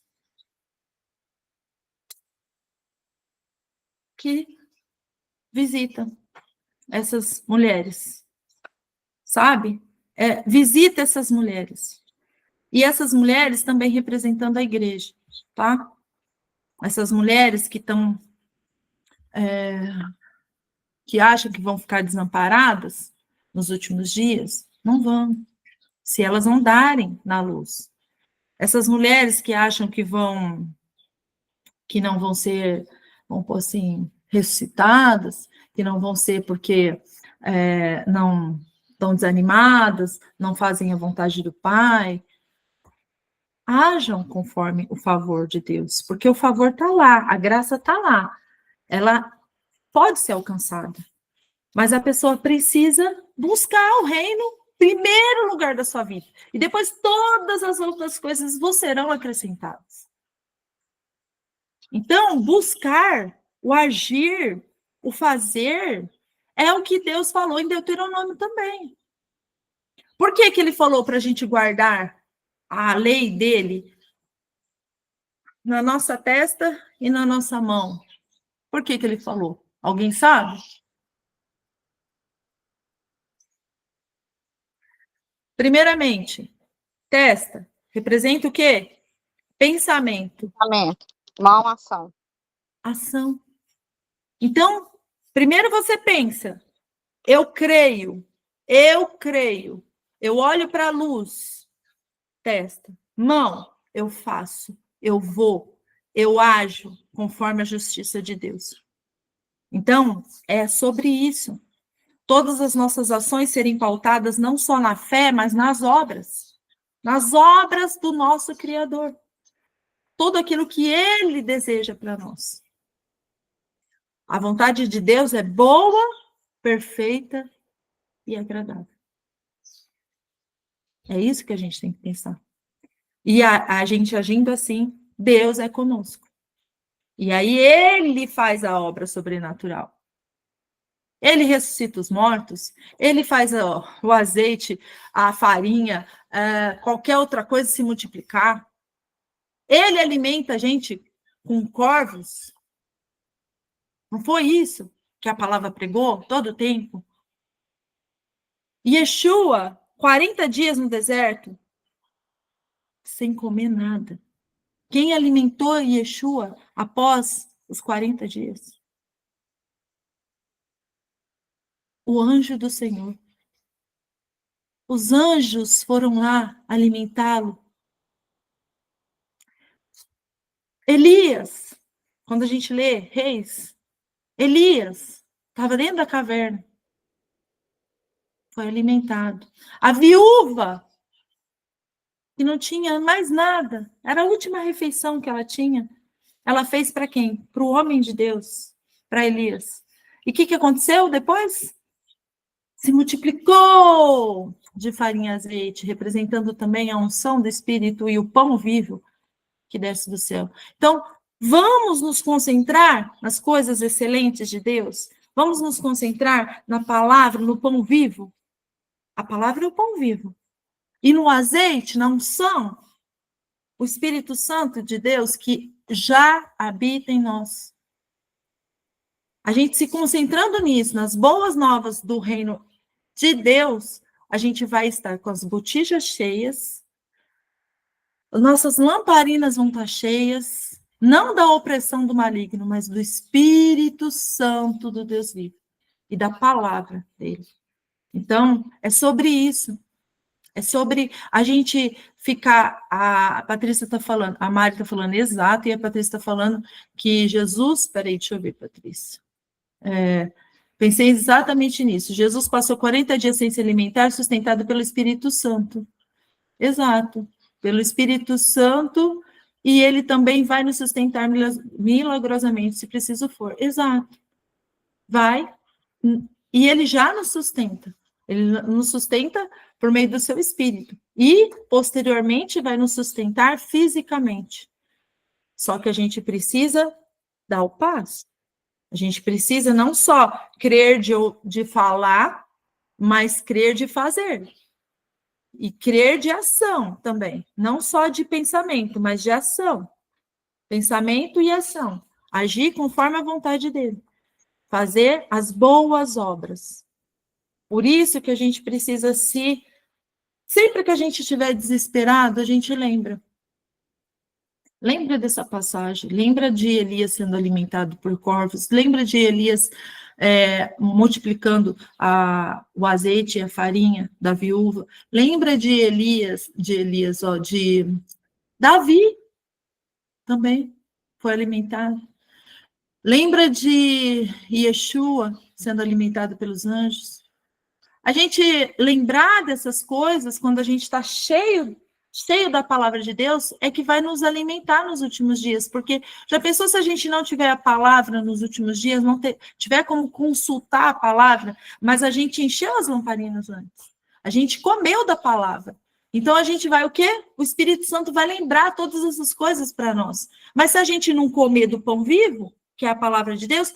que visita essas mulheres, sabe? Visita essas mulheres. E essas mulheres também representando a igreja, tá? Essas mulheres que estão que acham que vão ficar desamparadas nos últimos dias, não vão, se elas andarem na luz. Essas mulheres que acham que não vão ser, vamos pôr assim, ressuscitadas, que não vão ser porque não estão desanimadas, não fazem a vontade do Pai, hajam conforme o favor de Deus, porque o favor está lá, a graça está lá, ela pode ser alcançada, mas a pessoa precisa buscar o reino primeiro lugar da sua vida, e depois todas as outras coisas vos serão acrescentadas. Então, buscar, o agir, o fazer, é o que Deus falou em Deuteronômio também. Por que ele falou para a gente guardar a lei dele na nossa testa e na nossa mão? Por que que ele falou? Alguém sabe? Primeiramente, testa representa o quê? Pensamento, Pensamento. Mão, ação. ação. Então, primeiro você pensa, eu creio, eu olho para a luz, testa, mão, eu faço, eu vou, eu ajo conforme a justiça de Deus. Então, é sobre isso. Todas as nossas ações serem pautadas não só na fé, mas nas obras do nosso Criador. Tudo aquilo que Ele deseja para nós. A vontade de Deus é boa, perfeita e agradável. É isso que a gente tem que pensar. E a gente agindo assim, Deus é conosco. E aí Ele faz a obra sobrenatural. Ele ressuscita os mortos, ele faz o azeite, a farinha, qualquer outra coisa se multiplicar. Ele alimenta a gente com corvos. Não foi isso que a palavra pregou todo o tempo? Yeshua, 40 dias no deserto, sem comer nada. Quem alimentou Yeshua após os 40 dias? O anjo do Senhor. Os anjos foram lá alimentá-lo. Elias, quando a gente lê Reis, Elias estava dentro da caverna. Foi alimentado. A viúva, que não tinha mais nada, era a última refeição que ela tinha. Ela fez para quem? Para o homem de Deus, para Elias. E o que aconteceu depois? Se multiplicou de farinha e azeite, representando também a unção do Espírito e o pão vivo que desce do céu. Então, vamos nos concentrar nas coisas excelentes de Deus? Vamos nos concentrar na palavra, no pão vivo? A palavra é o pão vivo. E no azeite, na unção, o Espírito Santo de Deus que já habita em nós. A gente se concentrando nisso, nas boas novas do reino de Deus, a gente vai estar com as botijas cheias, nossas lamparinas vão estar cheias, não da opressão do maligno, mas do Espírito Santo do Deus vivo e da palavra dele. Então, é sobre isso. É sobre a gente ficar. A Patrícia está falando, a Mari está falando exato, e a Patrícia está falando que Jesus. Peraí, deixa eu ver, Patrícia. Pensei exatamente nisso. Jesus passou 40 dias sem se alimentar, sustentado pelo Espírito Santo. Exato. Pelo Espírito Santo, e ele também vai nos sustentar milagrosamente, se preciso for. Exato. Vai, e ele já nos sustenta. Ele nos sustenta por meio do seu Espírito. E, posteriormente, vai nos sustentar fisicamente. Só que a gente precisa dar o passo. A gente precisa não só crer de falar, mas crer de fazer. E crer de ação também. Não só de pensamento, mas de ação. Pensamento e ação. Agir conforme a vontade dele. Fazer as boas obras. Por isso que a gente precisa sempre que a gente estiver desesperado, a gente lembra. Lembra dessa passagem, lembra de Elias sendo alimentado por corvos, lembra de Elias multiplicando o azeite e a farinha da viúva, lembra de Davi também foi alimentado. Lembra de Yeshua sendo alimentado pelos anjos. A gente lembrar dessas coisas quando a gente está cheio da palavra de Deus é que vai nos alimentar nos últimos dias, porque já pensou se a gente não tiver a palavra nos últimos dias, não tiver como consultar a palavra, mas a gente encheu as lamparinas antes, a gente comeu da palavra, então a gente vai o quê? O Espírito Santo vai lembrar todas essas coisas para nós, mas se a gente não comer do pão vivo, que é a palavra de Deus,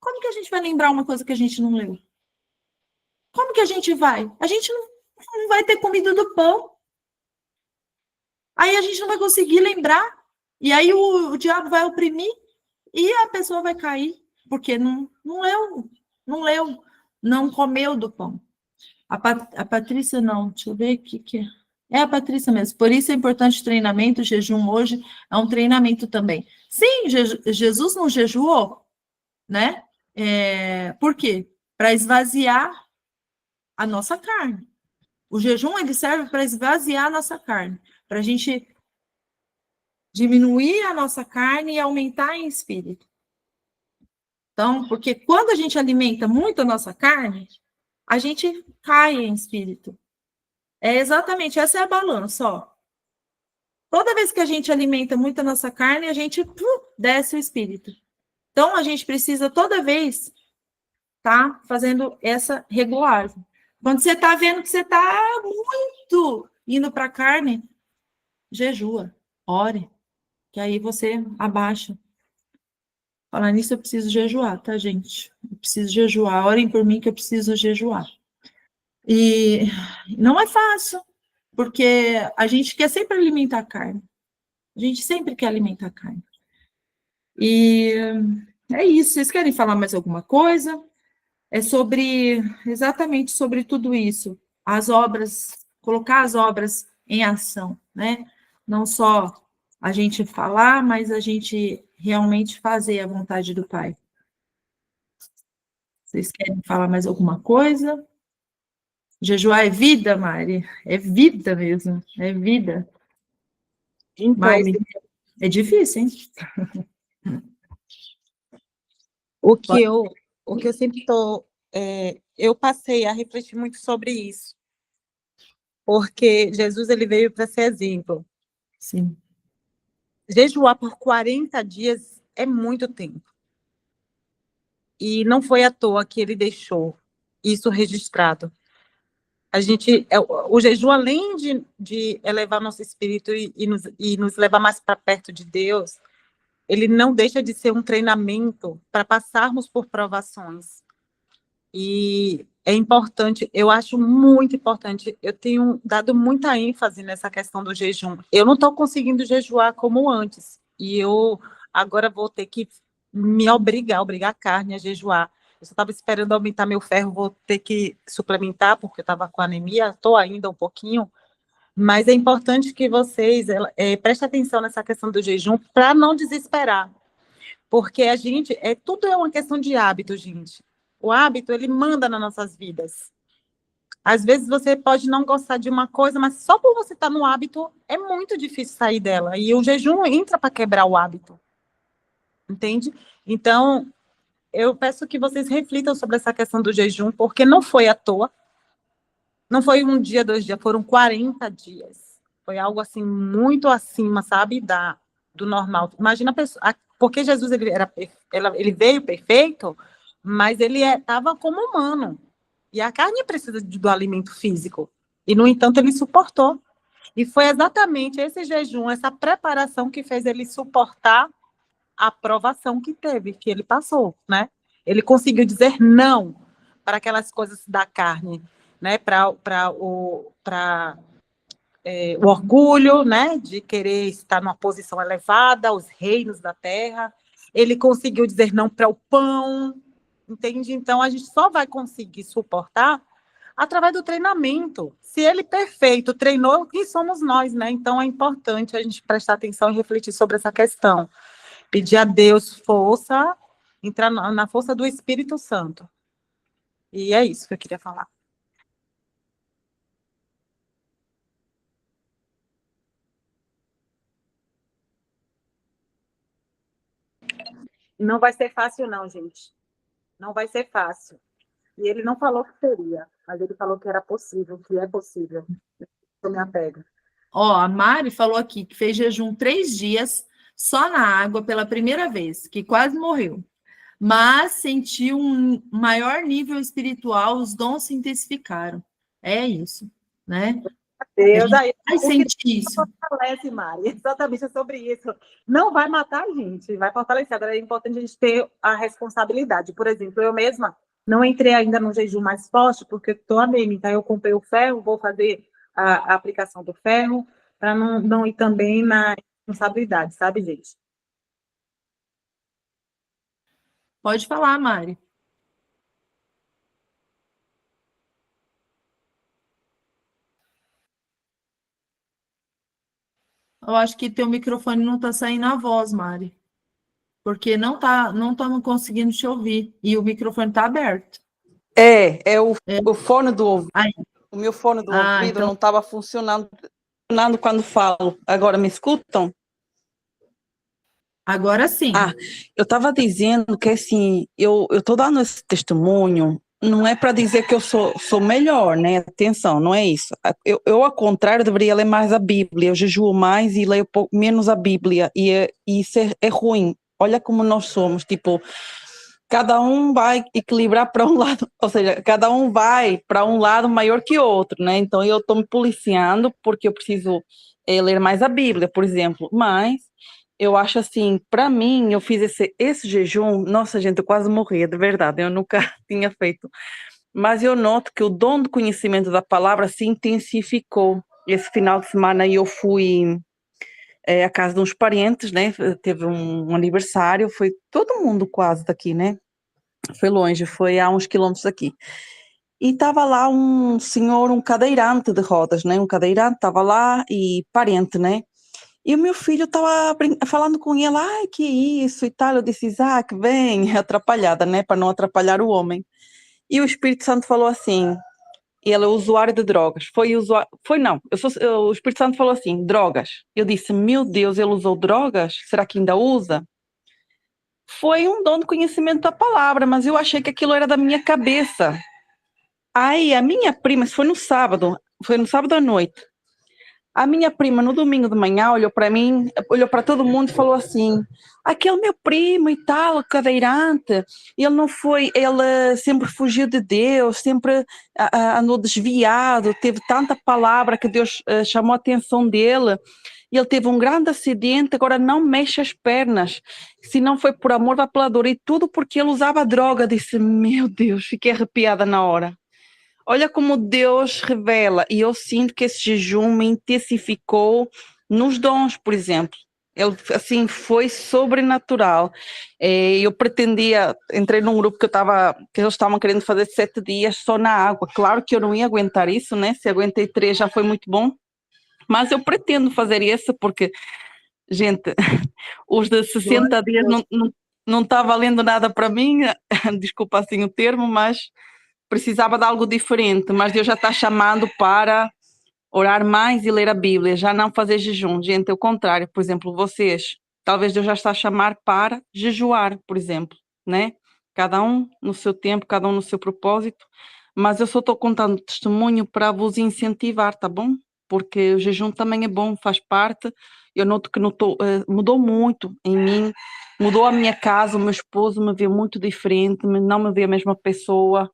como que a gente vai lembrar uma coisa que a gente não leu? Como que a gente vai? A gente não vai ter comida do pão. Aí a gente não vai conseguir lembrar, e aí o diabo vai oprimir e a pessoa vai cair, porque não leu, não comeu do pão. A Patrícia não, deixa eu ver o que é. É a Patrícia mesmo. Por isso é importante o treinamento, o jejum hoje é um treinamento também. Sim, Jesus não jejuou, né? Por quê? Para esvaziar a nossa carne. O jejum ele serve para esvaziar a nossa carne, para a gente diminuir a nossa carne e aumentar em espírito. Então, porque quando a gente alimenta muito a nossa carne, a gente cai em espírito. É exatamente, essa é a balança, ó. Toda vez que a gente alimenta muito a nossa carne, a gente desce o espírito. Então, a gente precisa toda vez tá fazendo essa regulagem. Quando você tá vendo que você tá muito indo para a carne, jejua, ore, que aí você abaixa. Falar nisso, eu preciso jejuar, tá, gente? Eu preciso jejuar. Orem por mim que eu preciso jejuar. E não é fácil, porque a gente quer sempre alimentar a carne. A gente sempre quer alimentar a carne. E é isso. Vocês querem falar mais alguma coisa? É exatamente sobre tudo isso. As obras, colocar as obras em ação, né? Não só a gente falar, mas a gente realmente fazer a vontade do Pai. Vocês querem falar mais alguma coisa? Jejuar é vida, Mari? É vida mesmo, é vida. Então, Mas é difícil, hein? o que eu, o que eu sempre estou... eu passei a refletir muito sobre isso, porque Jesus ele veio para ser exemplo. Sim. Jejuar por 40 dias é muito tempo. E não foi à toa que ele deixou isso registrado. O jejum, além de elevar nosso espírito e nos levar mais para perto de Deus, ele não deixa de ser um treinamento para passarmos por provações. E é importante, eu acho muito importante, eu tenho dado muita ênfase nessa questão do jejum. Eu não estou conseguindo jejuar como antes, e eu agora vou ter que me obrigar a carne a jejuar. Eu só estava esperando aumentar meu ferro, vou ter que suplementar, porque eu estava com anemia, estou ainda um pouquinho, mas é importante que vocês prestem atenção nessa questão do jejum para não desesperar. Porque tudo é uma questão de hábito, gente. O hábito, ele manda nas nossas vidas. Às vezes você pode não gostar de uma coisa, mas só por você estar no hábito, é muito difícil sair dela. E o jejum entra para quebrar o hábito. Entende? Então, eu peço que vocês reflitam sobre essa questão do jejum, porque não foi à toa. Não foi um dia, 2 dias, foram 40 dias. Foi algo assim, muito acima, sabe, do normal. Imagina a pessoa, porque Jesus ele veio perfeito, mas ele estava como humano. E a carne precisa do alimento físico. E, no entanto, ele suportou. E foi exatamente esse jejum, essa preparação que fez ele suportar a provação que teve, que ele passou, né? Ele conseguiu dizer não para aquelas coisas da carne, né? Para o orgulho, né? De querer estar numa posição elevada, os reinos da terra. Ele conseguiu dizer não para o pão, entende? Então, a gente só vai conseguir suportar através do treinamento. Se ele perfeito treinou, quem somos nós, né? Então, é importante a gente prestar atenção e refletir sobre essa questão. Pedir a Deus força, entrar na força do Espírito Santo. E é isso que eu queria falar. Não vai ser fácil, não, gente. Não vai ser fácil. E ele não falou que seria, mas ele falou que era possível, que é possível. Eu me apego. Ó, a Mari falou aqui que fez jejum 3 dias só na água pela primeira vez, que quase morreu. Mas sentiu um maior nível espiritual, os dons se intensificaram. É isso, né? Deus, aí, vai sentir isso. Fortalece, Mari, exatamente sobre isso. Não vai matar a gente, vai fortalecer. Agora é importante a gente ter a responsabilidade. Por exemplo, eu mesma não entrei ainda no jejum mais forte, porque estou anêmica. Eu comprei o ferro, vou fazer a aplicação do ferro, para não ir também na responsabilidade, sabe, gente? Pode falar, Mari. Eu acho que teu microfone não está saindo a voz, Mari. Porque não estamos conseguindo te ouvir. E o microfone está aberto. É o fone do ouvido. Aí. O meu fone do ouvido então... não estava funcionando quando falo. Agora me escutam? Agora sim. Eu estava dizendo que assim, eu estou dando esse testemunho, não é para dizer que eu sou melhor, né? Atenção, não é isso. Eu, ao contrário, deveria ler mais a Bíblia. Eu jejuo mais e leio menos a Bíblia. E isso é ruim. Olha como nós somos, tipo, cada um vai equilibrar para um lado, ou seja, cada um vai para um lado maior que o outro, né? Então eu estou me policiando porque eu preciso ler mais a Bíblia, por exemplo. Mas eu acho assim, para mim, eu fiz esse jejum, nossa, gente, eu quase morria, de verdade, eu nunca tinha feito. Mas eu noto que o dom do conhecimento da palavra se intensificou. Esse final de semana eu fui à casa de uns parentes, né? Teve um aniversário, foi todo mundo quase daqui, né? Foi longe, foi a uns quilômetros daqui. E estava lá um senhor, um cadeirante de rodas, né? Um cadeirante estava lá e parente, né? E o meu filho estava falando com ele, ai, que isso e tal. Eu disse, Isaac, vem, atrapalhada, né? Para não atrapalhar o homem. E o Espírito Santo falou assim, ele é usuário de drogas. O Espírito Santo falou assim, drogas. Eu disse, meu Deus, ele usou drogas? Será que ainda usa? Foi um dom de conhecimento da palavra, mas eu achei que aquilo era da minha cabeça. Aí a minha prima, isso foi no sábado à noite. A minha prima, no domingo de manhã, olhou para mim, olhou para todo mundo e falou assim, aquele meu primo e tal, cadeirante, ele sempre fugiu de Deus, sempre andou desviado, teve tanta palavra que Deus chamou a atenção dele, ele teve um grande acidente, agora não mexe as pernas, se não foi por amor, vai pela dor, e tudo porque ele usava droga. Disse, meu Deus, fiquei arrepiada na hora. Olha como Deus revela, e eu sinto que esse jejum me intensificou nos dons, por exemplo. Ele, assim, foi sobrenatural. Eu pretendia, entrei num grupo que eles estavam querendo fazer 7 dias só na água. Claro que eu não ia aguentar isso, né? Se aguentei 3 já foi muito bom. Mas eu pretendo fazer isso porque, gente, os de 60 dias não está valendo nada para mim, desculpa assim o termo, mas precisava de algo diferente, mas Deus já está chamando para orar mais e ler a Bíblia, já não fazer jejum. Gente, é o contrário. Por exemplo, vocês, talvez Deus já está a chamar para jejuar, por exemplo, né? Cada um no seu tempo, cada um no seu propósito, mas eu só estou contando testemunho para vos incentivar, tá bom? Porque o jejum também é bom, faz parte. Eu noto que mudou muito em mim, mudou a minha casa, o meu esposo me vê muito diferente, não me vê a mesma pessoa.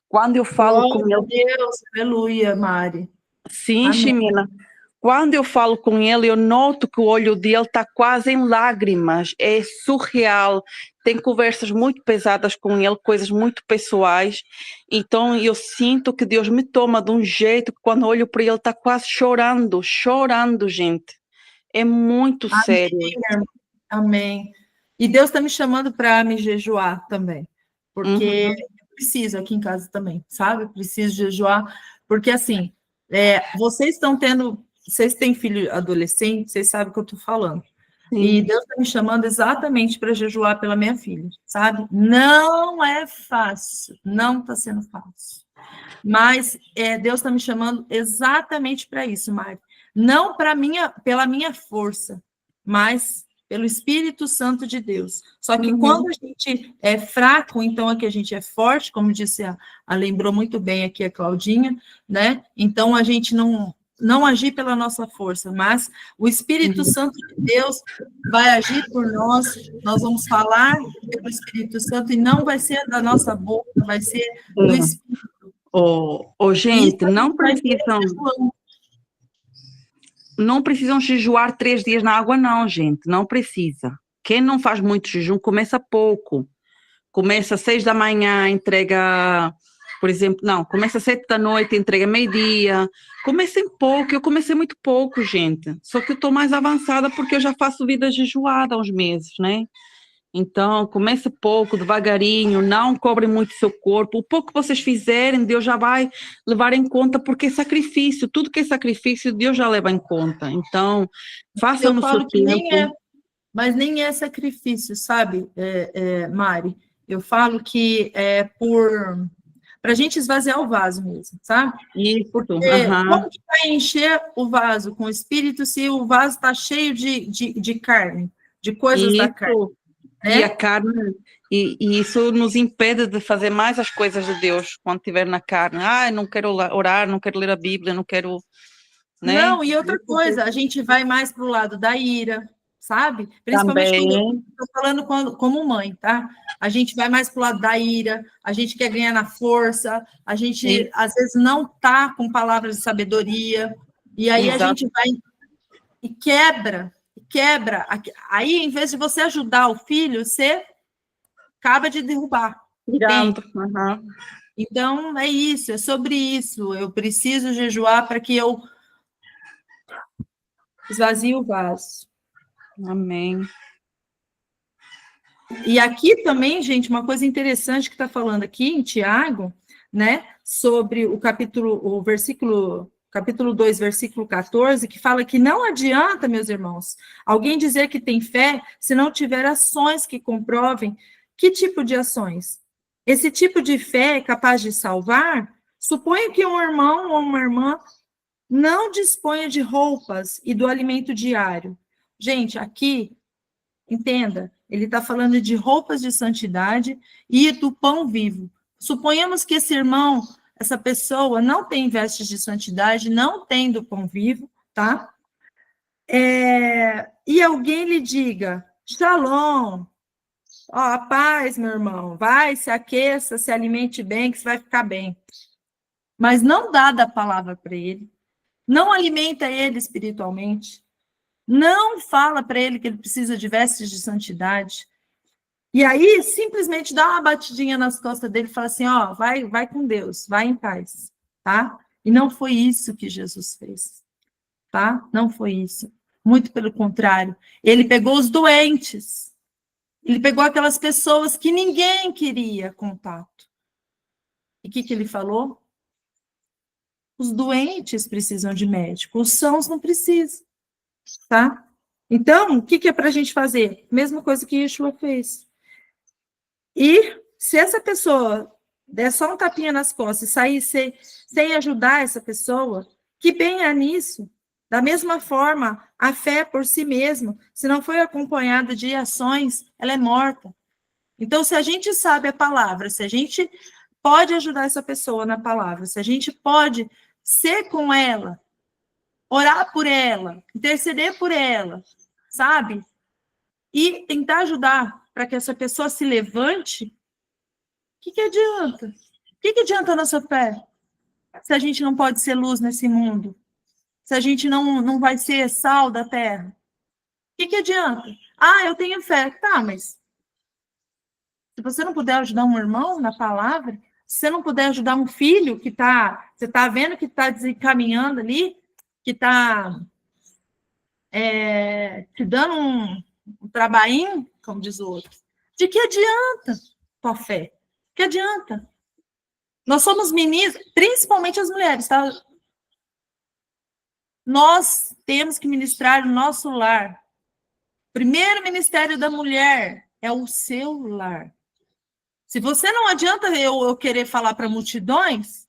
Quando eu falo com ele... Deus, aleluia, Mari. Sim, Ximena. Quando eu falo com ele, eu noto que o olho dele está quase em lágrimas. É surreal. Tem conversas muito pesadas com ele, coisas muito pessoais. Então eu sinto que Deus me toma de um jeito que quando olho para ele está quase chorando, gente. É muito sério. Amém. E Deus está me chamando para me jejuar também, porque eu preciso aqui em casa também, sabe? Eu preciso jejuar, porque assim, vocês têm filho adolescente, vocês sabem o que eu estou falando. Sim. E Deus está me chamando exatamente para jejuar pela minha filha, sabe? Não é fácil, não está sendo fácil. Mas Deus está me chamando exatamente para isso, Mari. Não pela minha força, mas pelo Espírito Santo de Deus. Só que quando a gente é fraco, então é que a gente é forte, como disse lembrou muito bem aqui a Claudinha, né? Então a gente não agir pela nossa força, mas o Espírito Santo de Deus vai agir por nós, nós vamos falar pelo Espírito Santo e não vai ser da nossa boca, vai ser do Espírito. Gente, não precisam jejuar 3 dias na água, não, gente, não precisa. Quem não faz muito jejum, começa pouco. Começa às 6 da manhã, entrega Por exemplo, não, começa às 7 da noite, entrega meio-dia. Comecem pouco, eu comecei muito pouco, gente. Só que eu estou mais avançada porque eu já faço vida jejuada há uns meses, né? Então, comece pouco, devagarinho, não cobre muito seu corpo. O pouco que vocês fizerem, Deus já vai levar em conta, porque é sacrifício. Tudo que é sacrifício, Deus já leva em conta. Então, faça Eu no seu falo que nem é, tempo. mas nem é sacrifício, sabe, Mari? Eu falo que é para a gente esvaziar o vaso mesmo, sabe? Isso, Porque aham. como que vai encher o vaso com o espírito se o vaso está cheio de carne, de coisas da carne, Isso. E a né? carne, e isso nos impede de fazer mais as coisas de Deus quando estiver na carne. Ah, não quero orar, não quero ler a Bíblia, não quero, né? Não, e outra coisa, a gente vai mais para o lado da ira, sabe? Principalmente quando eu Também. estou falando como mãe, tá? A gente vai mais para o lado da ira, a gente quer ganhar na força, a gente Isso. às vezes não tá com palavras de sabedoria, e aí a Exato. gente vai e quebra. Aí, em vez de você ajudar o filho, você acaba de derrubar. Tirando. Entende? Aham. Então, é isso, é sobre isso. Eu preciso jejuar para que eu esvazie o vaso. Amém. E aqui também, gente, uma coisa interessante que está falando aqui em Tiago, né, sobre capítulo 2, versículo 14, que fala que não adianta, meus irmãos, alguém dizer que tem fé se não tiver ações que comprovem. Que tipo de ações? Esse tipo de fé é capaz de salvar? Suponha que um irmão ou uma irmã não disponha de roupas e do alimento diário. Gente, aqui, entenda, ele está falando de roupas de santidade e do pão vivo. Suponhamos que esse irmão, essa pessoa, não tem vestes de santidade, não tem do pão vivo, tá? E alguém lhe diga, Shalom, ó, a paz, meu irmão, vai, se aqueça, se alimente bem, que você vai ficar bem. Mas não dá da palavra para ele, não alimenta ele espiritualmente, não fala para ele que ele precisa de vestes de santidade. E aí, simplesmente dá uma batidinha nas costas dele e fala assim, ó, vai com Deus, vai em paz, tá? E não foi isso que Jesus fez, tá? Não foi isso. Muito pelo contrário. Ele pegou os doentes. Ele pegou aquelas pessoas que ninguém queria contato. E o que ele falou? Os doentes precisam de médico, os sãos não precisam, tá? Então, o que é para a gente fazer? Mesma coisa que Yeshua fez. E se essa pessoa der só um tapinha nas costas e sair sem ajudar essa pessoa, que bem é nisso. Da mesma forma, a fé por si mesma, se não foi acompanhada de ações, ela é morta. Então, se a gente sabe a palavra, se a gente pode ajudar essa pessoa na palavra, se a gente pode ser com ela, orar por ela, interceder por ela, sabe? E tentar ajudar para que essa pessoa se levante, o que adianta? O que adianta a nossa fé? Se a gente não pode ser luz nesse mundo? Se a gente não vai ser sal da terra? O que adianta? Ah, eu tenho fé. Tá, mas se você não puder ajudar um irmão na palavra, se você não puder ajudar um filho que você está vendo que está desencaminhando ali, que está te dando um trabalhinho, como diz o outro, de que adianta tua fé? Que adianta? Nós somos ministros, principalmente as mulheres, tá? Nós temos que ministrar o nosso lar. Primeiro ministério da mulher é o seu lar. Se você não adianta eu querer falar para multidões,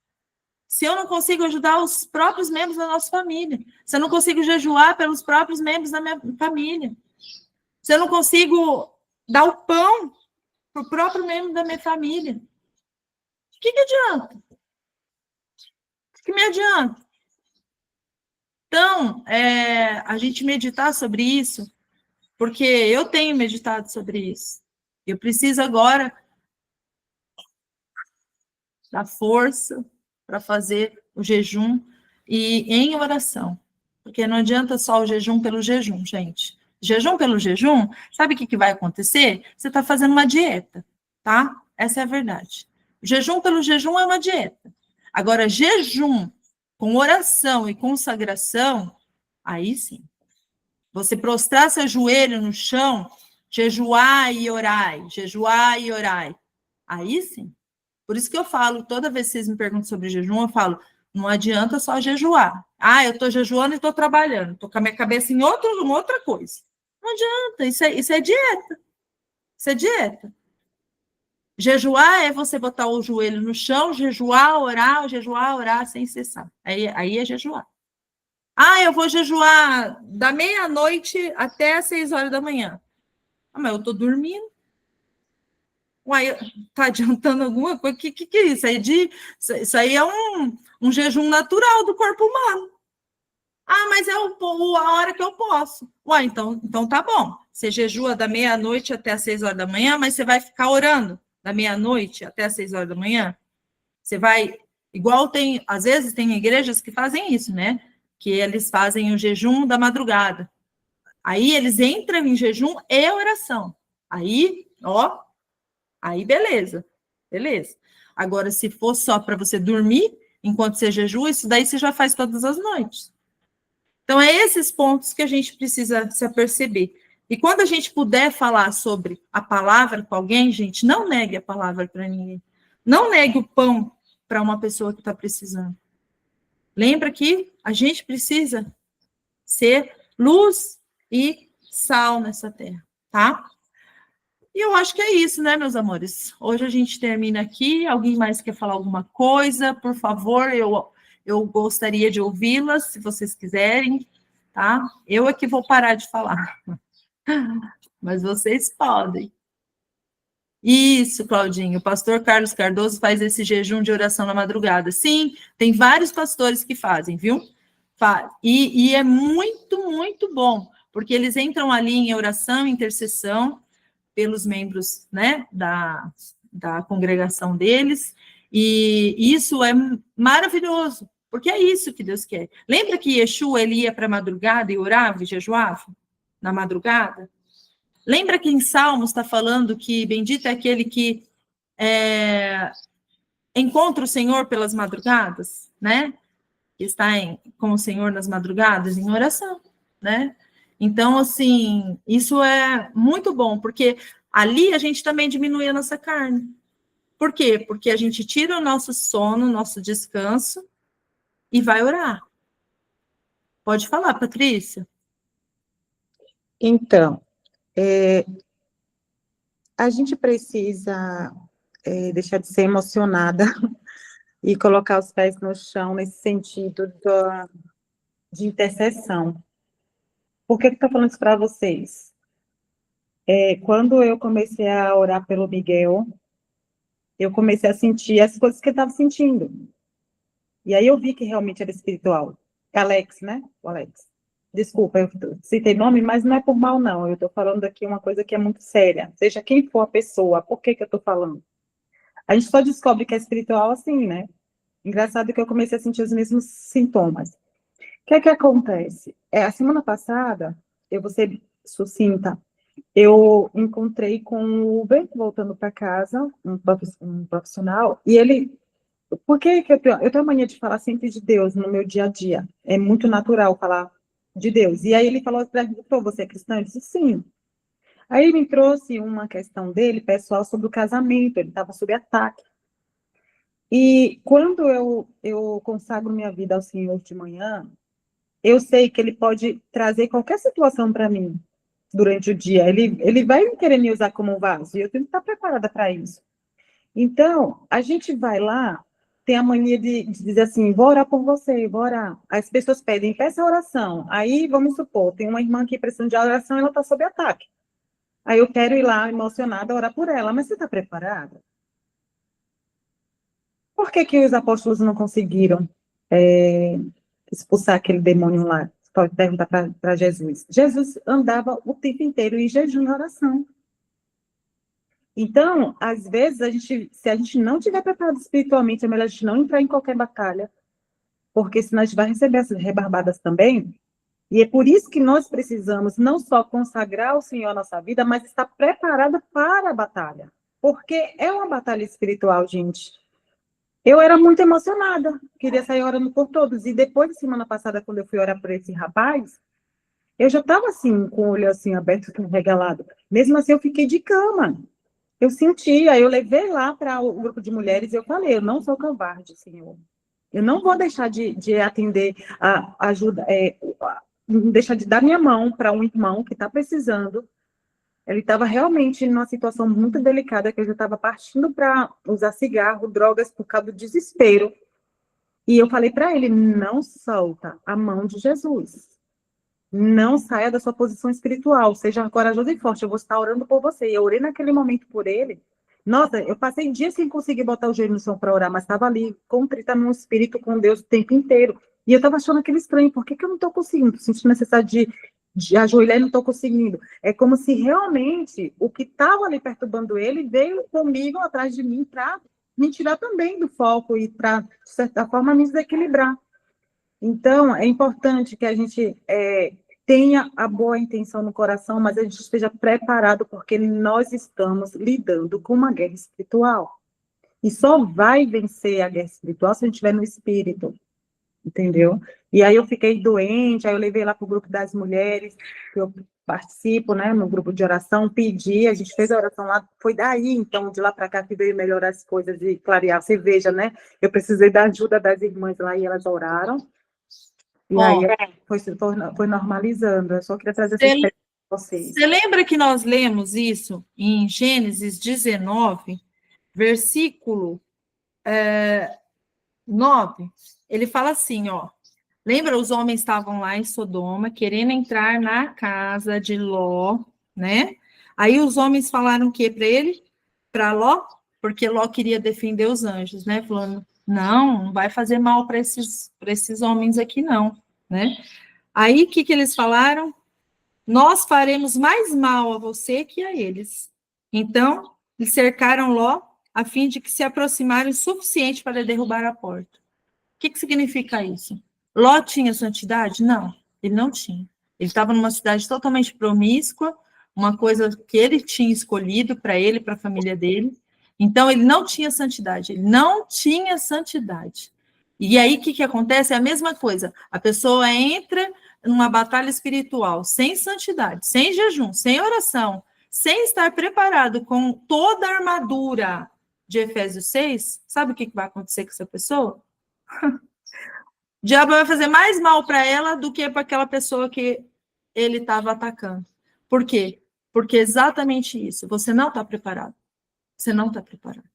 se eu não consigo ajudar os próprios membros da nossa família, se eu não consigo jejuar pelos próprios membros da minha família, se eu não consigo dar o pão para o próprio membro da minha família, o que adianta? O que me adianta? Então, a gente meditar sobre isso, porque eu tenho meditado sobre isso. Eu preciso agora da força para fazer o jejum e em oração. Porque não adianta só o jejum pelo jejum, gente. Jejum pelo jejum, sabe o que vai acontecer? Você está fazendo uma dieta, tá? Essa é a verdade. Jejum pelo jejum é uma dieta. Agora, jejum com oração e consagração, aí sim. Você prostrar seu joelho no chão, jejuar e orai, jejuar e orai. Aí sim. Por isso que eu falo, toda vez que vocês me perguntam sobre jejum, eu falo, não adianta só jejuar. Ah, eu estou jejuando e estou trabalhando, estou com a minha cabeça em outra coisa. Não adianta, isso é dieta. Isso é dieta. Jejuar é você botar o joelho no chão, jejuar, orar sem cessar. Aí é jejuar. Ah, eu vou jejuar da meia-noite até as 6 horas da manhã. Ah, mas eu estou dormindo. Uai, tá adiantando alguma coisa? O que é isso? Isso aí é um jejum natural do corpo humano. Ah, mas é a hora que eu posso. Uai, então tá bom. Você jejua da meia-noite até as 6 horas da manhã, mas você vai ficar orando da meia-noite até as 6 horas da manhã? Você vai... Igual às vezes tem igrejas que fazem isso, né? Que eles fazem o jejum da madrugada. Aí eles entram em jejum e oração. Aí, beleza. Agora, se for só para você dormir enquanto você jejua, isso daí você já faz todas as noites. Então, é esses pontos que a gente precisa se aperceber. E quando a gente puder falar sobre a palavra com alguém, gente, não negue a palavra para ninguém. Não negue o pão para uma pessoa que está precisando. Lembra que a gente precisa ser luz e sal nessa terra, tá? E eu acho que é isso, né, meus amores? Hoje a gente termina aqui. Alguém mais quer falar alguma coisa? Por favor, eu gostaria de ouvi-las, se vocês quiserem, tá? Eu é que vou parar de falar. Mas vocês podem. Isso, Claudinho. O pastor Carlos Cardoso faz esse jejum de oração na madrugada. Sim, tem vários pastores que fazem, viu? E é muito, muito bom, porque eles entram ali em oração, intercessão, pelos membros, né, da congregação deles, e isso é maravilhoso, porque é isso que Deus quer. Lembra que Yeshua, ele ia para a madrugada e orava e jejuava na madrugada? Lembra que em Salmos está falando que bendito é aquele que encontra o Senhor pelas madrugadas, né? Que está com o Senhor nas madrugadas, em oração, né? Então, assim, isso é muito bom, porque ali a gente também diminui a nossa carne. Por quê? Porque a gente tira o nosso sono, o nosso descanso e vai orar. Pode falar, Patrícia. Então, a gente precisa deixar de ser emocionada e colocar os pés no chão nesse sentido de intercessão. Por que eu estou falando isso para vocês? Quando eu comecei a orar pelo Miguel, eu comecei a sentir as coisas que eu estava sentindo. E aí eu vi que realmente era espiritual. Alex, né? O Alex. Desculpa, eu citei nome, mas não é por mal, não. Eu estou falando aqui uma coisa que é muito séria. Seja quem for a pessoa, por que eu estou falando? A gente só descobre que é espiritual assim, né? Engraçado que eu comecei a sentir os mesmos sintomas. O que é que acontece? A semana passada, eu vou ser sucinta, eu encontrei com o Uber, voltando para casa, um profissional, e ele... Por que eu tenho a mania de falar sempre de Deus no meu dia a dia? É muito natural falar de Deus. E aí ele falou para mim, você é cristã? Eu disse, sim. Aí ele me trouxe uma questão dele, pessoal, sobre o casamento, ele estava sob ataque. E quando eu consagro minha vida ao Senhor de manhã, eu sei que ele pode trazer qualquer situação para mim durante o dia. Ele vai querer me usar como vaso, e eu tenho que estar preparada para isso. Então, a gente vai lá, tem a mania de dizer assim, vou orar por você, vou orar. As pessoas pedem, peça oração. Aí, vamos supor, tem uma irmã aqui precisando de oração, ela está sob ataque. Aí eu quero ir lá, emocionada, orar por ela. Mas você está preparada? Por que os apóstolos não conseguiram expulsar aquele demônio lá? Você pode perguntar para Jesus. Jesus andava o tempo inteiro em jejum e oração. Então, às vezes, se a gente não estiver preparado espiritualmente, é melhor a gente não entrar em qualquer batalha, porque senão a gente vai receber essas rebarbadas também. E é por isso que nós precisamos não só consagrar ao Senhor a nossa vida, mas estar preparada para a batalha. porque é uma batalha espiritual, gente. Eu era muito emocionada, queria sair orando por todos. E depois, da semana passada, quando eu fui orar por esse rapaz, eu já estava assim, com o olho assim aberto, com regalado. Mesmo assim, eu fiquei de cama. Eu senti, aí eu levei lá para o grupo de mulheres e eu falei, eu não sou covarde, Senhor. Eu não vou deixar de atender a ajuda, deixar de dar minha mão para um irmão que está precisando. Ele estava realmente numa situação muito delicada, que ele já estava partindo para usar cigarro, drogas, por causa do desespero. E eu falei para ele, não solta a mão de Jesus. Não saia da sua posição espiritual, seja corajoso e forte, eu vou estar orando por você. E eu orei naquele momento por ele. Nossa, eu passei dias sem conseguir botar o joelho no chão para orar, mas estava ali, contrita no espírito com Deus o tempo inteiro. E eu estava achando aquele estranho, por que eu não estou conseguindo? Estou sentindo necessidade de ajoelhar e não estou conseguindo. É como se realmente o que estava ali perturbando ele veio comigo, atrás de mim, para me tirar também do foco e para, de certa forma, me desequilibrar. Então, é importante que a gente tenha a boa intenção no coração, mas a gente esteja preparado, porque nós estamos lidando com uma guerra espiritual. E só vai vencer a guerra espiritual se a gente estiver no espírito, entendeu? E aí eu fiquei doente, aí eu levei lá para o grupo das mulheres, que eu participo, né, no grupo de oração, pedi, a gente fez a oração lá, foi daí, então, de lá para cá que veio melhorar as coisas e clarear. Você veja, né, eu precisei da ajuda das irmãs lá e elas oraram. E aí foi normalizando. Eu só queria trazer essa experiência para vocês. Você lembra que nós lemos isso em Gênesis 19, versículo 9? Ele fala assim, ó. Lembra, os homens estavam lá em Sodoma, querendo entrar na casa de Ló, né? Aí os homens falaram o quê para ele? Para Ló? Porque Ló queria defender os anjos, né? Falando, não vai fazer mal para esses homens aqui, não, né? Aí, o que eles falaram? Nós faremos mais mal a você que a eles. Então, eles cercaram Ló, a fim de que se aproximarem o suficiente para derrubar a porta. O que significa isso? Ló tinha santidade? Não, ele não tinha. Ele estava numa cidade totalmente promíscua, uma coisa que ele tinha escolhido para ele, para a família dele. Então, ele não tinha santidade. Ele não tinha santidade. E aí, o que acontece? É a mesma coisa. A pessoa entra numa batalha espiritual sem santidade, sem jejum, sem oração, sem estar preparado com toda a armadura de Efésios 6, sabe o que vai acontecer com essa pessoa? O diabo vai fazer mais mal para ela do que para aquela pessoa que ele estava atacando. Por quê? Porque é exatamente isso. Você não está preparado. Você não está preparado.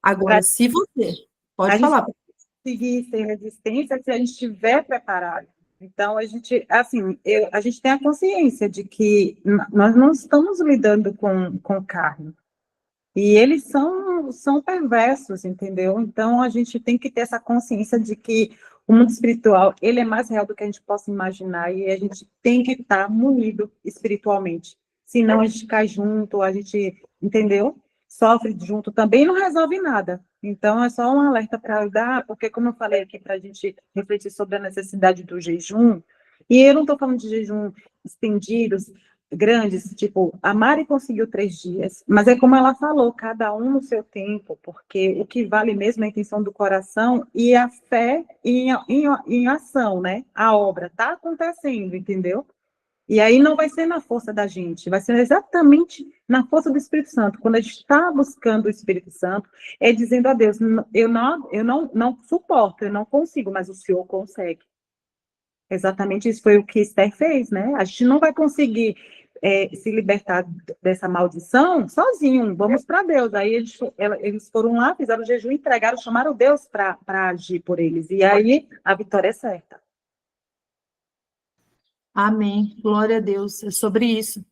Agora, se você... Pode falar. Conseguir ser resistência se a gente estiver preparado. Então, a gente tem a consciência de que nós não estamos lidando com carne. E eles são perversos, entendeu? Então, a gente tem que ter essa consciência de que o mundo espiritual, ele é mais real do que a gente possa imaginar, e a gente tem que estar munido espiritualmente. Senão, a gente cai junto, a gente, entendeu? Sofre junto, também não resolve nada. Então, é só um alerta para ajudar, porque, como eu falei aqui, para a gente refletir sobre a necessidade do jejum, e eu não estou falando de jejum estendidos, grandes, tipo, a Mari conseguiu 3 dias, mas é como ela falou, cada um no seu tempo, porque o que vale mesmo é a intenção do coração e a fé em ação, né? A obra está acontecendo, entendeu? E aí não vai ser na força da gente, vai ser exatamente na força do Espírito Santo. Quando a gente está buscando o Espírito Santo, é dizendo a Deus, eu não suporto, eu não consigo, mas o Senhor consegue. Exatamente isso foi o que Esther fez, né? A gente não vai conseguir se libertar dessa maldição sozinho, vamos para Deus. Aí eles foram lá, fizeram o jejum, entregaram, chamaram Deus para agir por eles. E aí a vitória é certa. Amém. Glória a Deus. É sobre isso.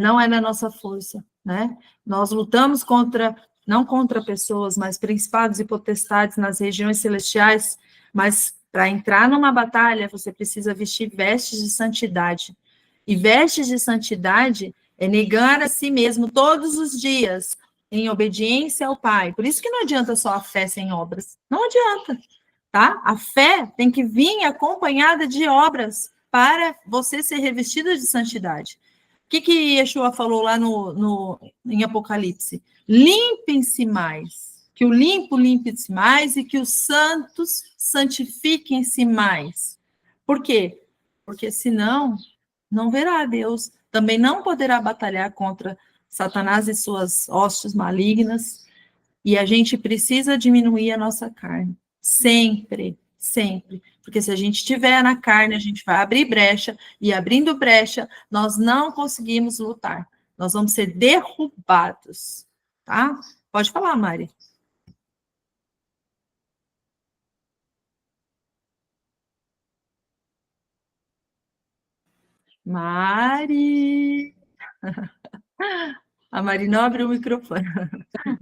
Não é na nossa força, né? Nós lutamos não contra pessoas, mas principados e potestades nas regiões celestiais, mas para entrar numa batalha, você precisa vestir vestes de santidade. E vestes de santidade é negar a si mesmo todos os dias, em obediência ao Pai. Por isso que não adianta só a fé sem obras. Não adianta, tá? A fé tem que vir acompanhada de obras para você ser revestido de santidade. O que Yeshua falou lá em Apocalipse? limpem-se mais, que o limpo limpe-se mais e que os santos santifiquem-se mais. Por quê? Porque senão não verá Deus, também não poderá batalhar contra Satanás e suas hostes malignas, e a gente precisa diminuir a nossa carne, sempre, sempre, porque se a gente estiver na carne, a gente vai abrir brecha, e abrindo brecha, nós não conseguimos lutar, nós vamos ser derrubados, tá? Pode falar, Mari. Mari! A Mari não abriu o microfone.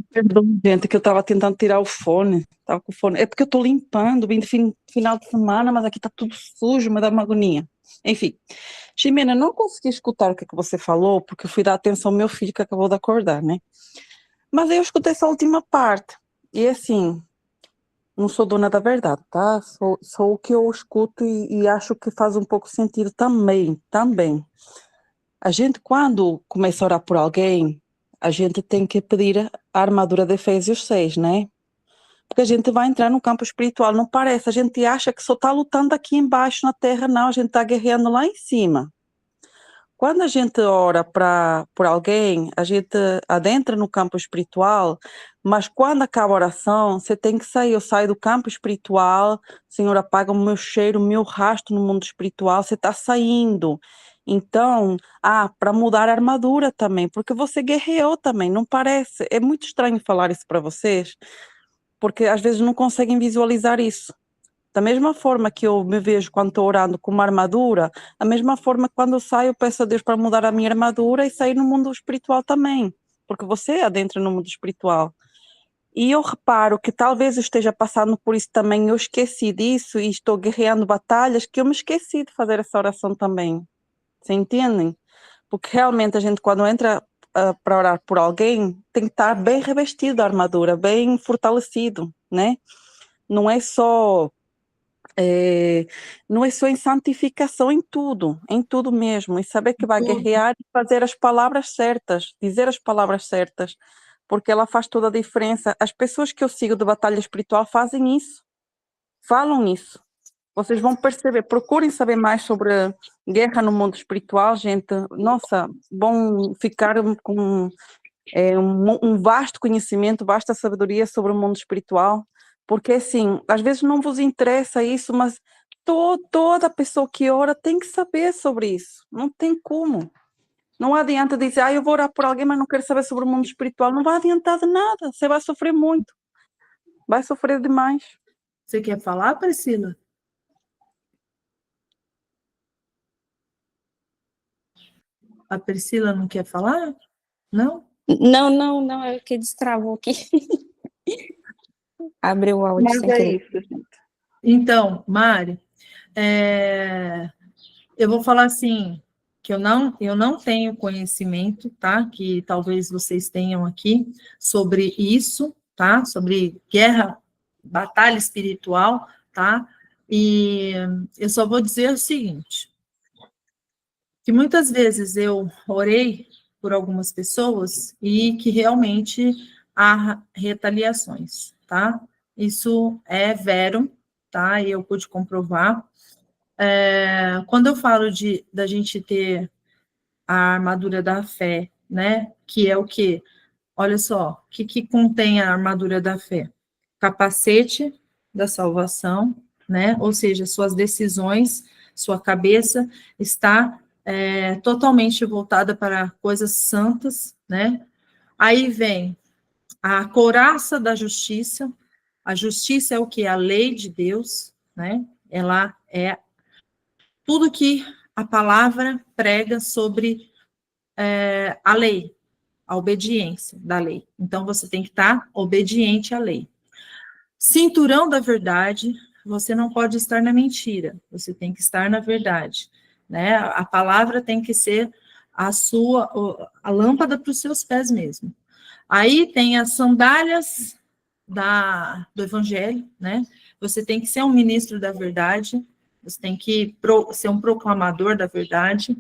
Perdão, gente, que eu estava tentando tirar o fone. Tava com o fone. É porque eu estou limpando, bem de final de semana, mas aqui está tudo sujo, me dá uma agonia. Enfim, Ximena, não consegui escutar o que você falou, porque eu fui dar atenção ao meu filho que acabou de acordar, né? Mas aí eu escutei essa última parte. E assim, não sou dona da verdade, tá? Sou o que eu escuto e acho que faz um pouco sentido também. A gente, quando começa a orar por alguém, a gente tem que pedir a armadura de Efésios 6, né? Porque a gente vai entrar no campo espiritual, não parece, a gente acha que só está lutando aqui embaixo na terra, não, a gente está guerreando lá em cima. Quando a gente ora por alguém, a gente adentra no campo espiritual, mas quando acaba a oração, você tem que sair. Eu saio do campo espiritual, Senhor, apaga o meu cheiro, o meu rastro no mundo espiritual, você está saindo. Então, para mudar a armadura também, porque você guerreou também, não parece? É muito estranho falar isso para vocês, porque às vezes não conseguem visualizar isso. Da mesma forma que eu me vejo quando estou orando com uma armadura, da mesma forma que quando eu saio eu peço a Deus para mudar a minha armadura e sair no mundo espiritual também, porque você adentra no mundo espiritual. E eu reparo que talvez eu esteja passando por isso também, eu esqueci disso e estou guerreando batalhas que eu me esqueci de fazer essa oração também. Você entendem? Porque realmente a gente quando entra para orar por alguém tem que estar bem revestido da armadura, bem fortalecido, né? Não é só em santificação em tudo mesmo, e saber que vai guerrear e fazer as palavras certas, dizer as palavras certas, porque ela faz toda a diferença. As pessoas que eu sigo de batalha espiritual fazem isso, falam isso. Vocês vão perceber, procurem saber mais sobre guerra no mundo espiritual, gente. Nossa, vão ficar com um vasto conhecimento, vasta sabedoria sobre o mundo espiritual, porque assim, às vezes não vos interessa isso, mas toda pessoa que ora tem que saber sobre isso, não tem como. Não adianta dizer, eu vou orar por alguém, mas não quero saber sobre o mundo espiritual, não vai adiantar de nada, você vai sofrer muito, vai sofrer demais. Você quer falar, Priscila? A Priscila não quer falar? Não? Não, é que destravou aqui. Abriu o áudio sem querer. Isso, gente. Então, Mari, eu vou falar assim, que eu não tenho conhecimento, tá? Que talvez vocês tenham aqui sobre isso, tá? Sobre guerra, batalha espiritual, tá? E eu só vou dizer o seguinte, que muitas vezes eu orei por algumas pessoas e que realmente há retaliações, tá? Isso é vero, tá? E eu pude comprovar. Quando eu falo da gente ter a armadura da fé, né? Que é o quê? Olha só, o que contém a armadura da fé? Capacete da salvação, né? Ou seja, suas decisões, sua cabeça está totalmente voltada para coisas santas, né? Aí vem a couraça da justiça. A justiça é o que? A lei de Deus, né? Ela é tudo que a palavra prega sobre a lei, a obediência da lei. Então, você tem que estar obediente à lei. Cinturão da verdade, você não pode estar na mentira, você tem que estar na verdade, né? A palavra tem que ser a lâmpada para os seus pés mesmo. Aí tem as sandálias do evangelho, né? Você tem que ser um ministro da verdade, você tem que ser um proclamador da verdade.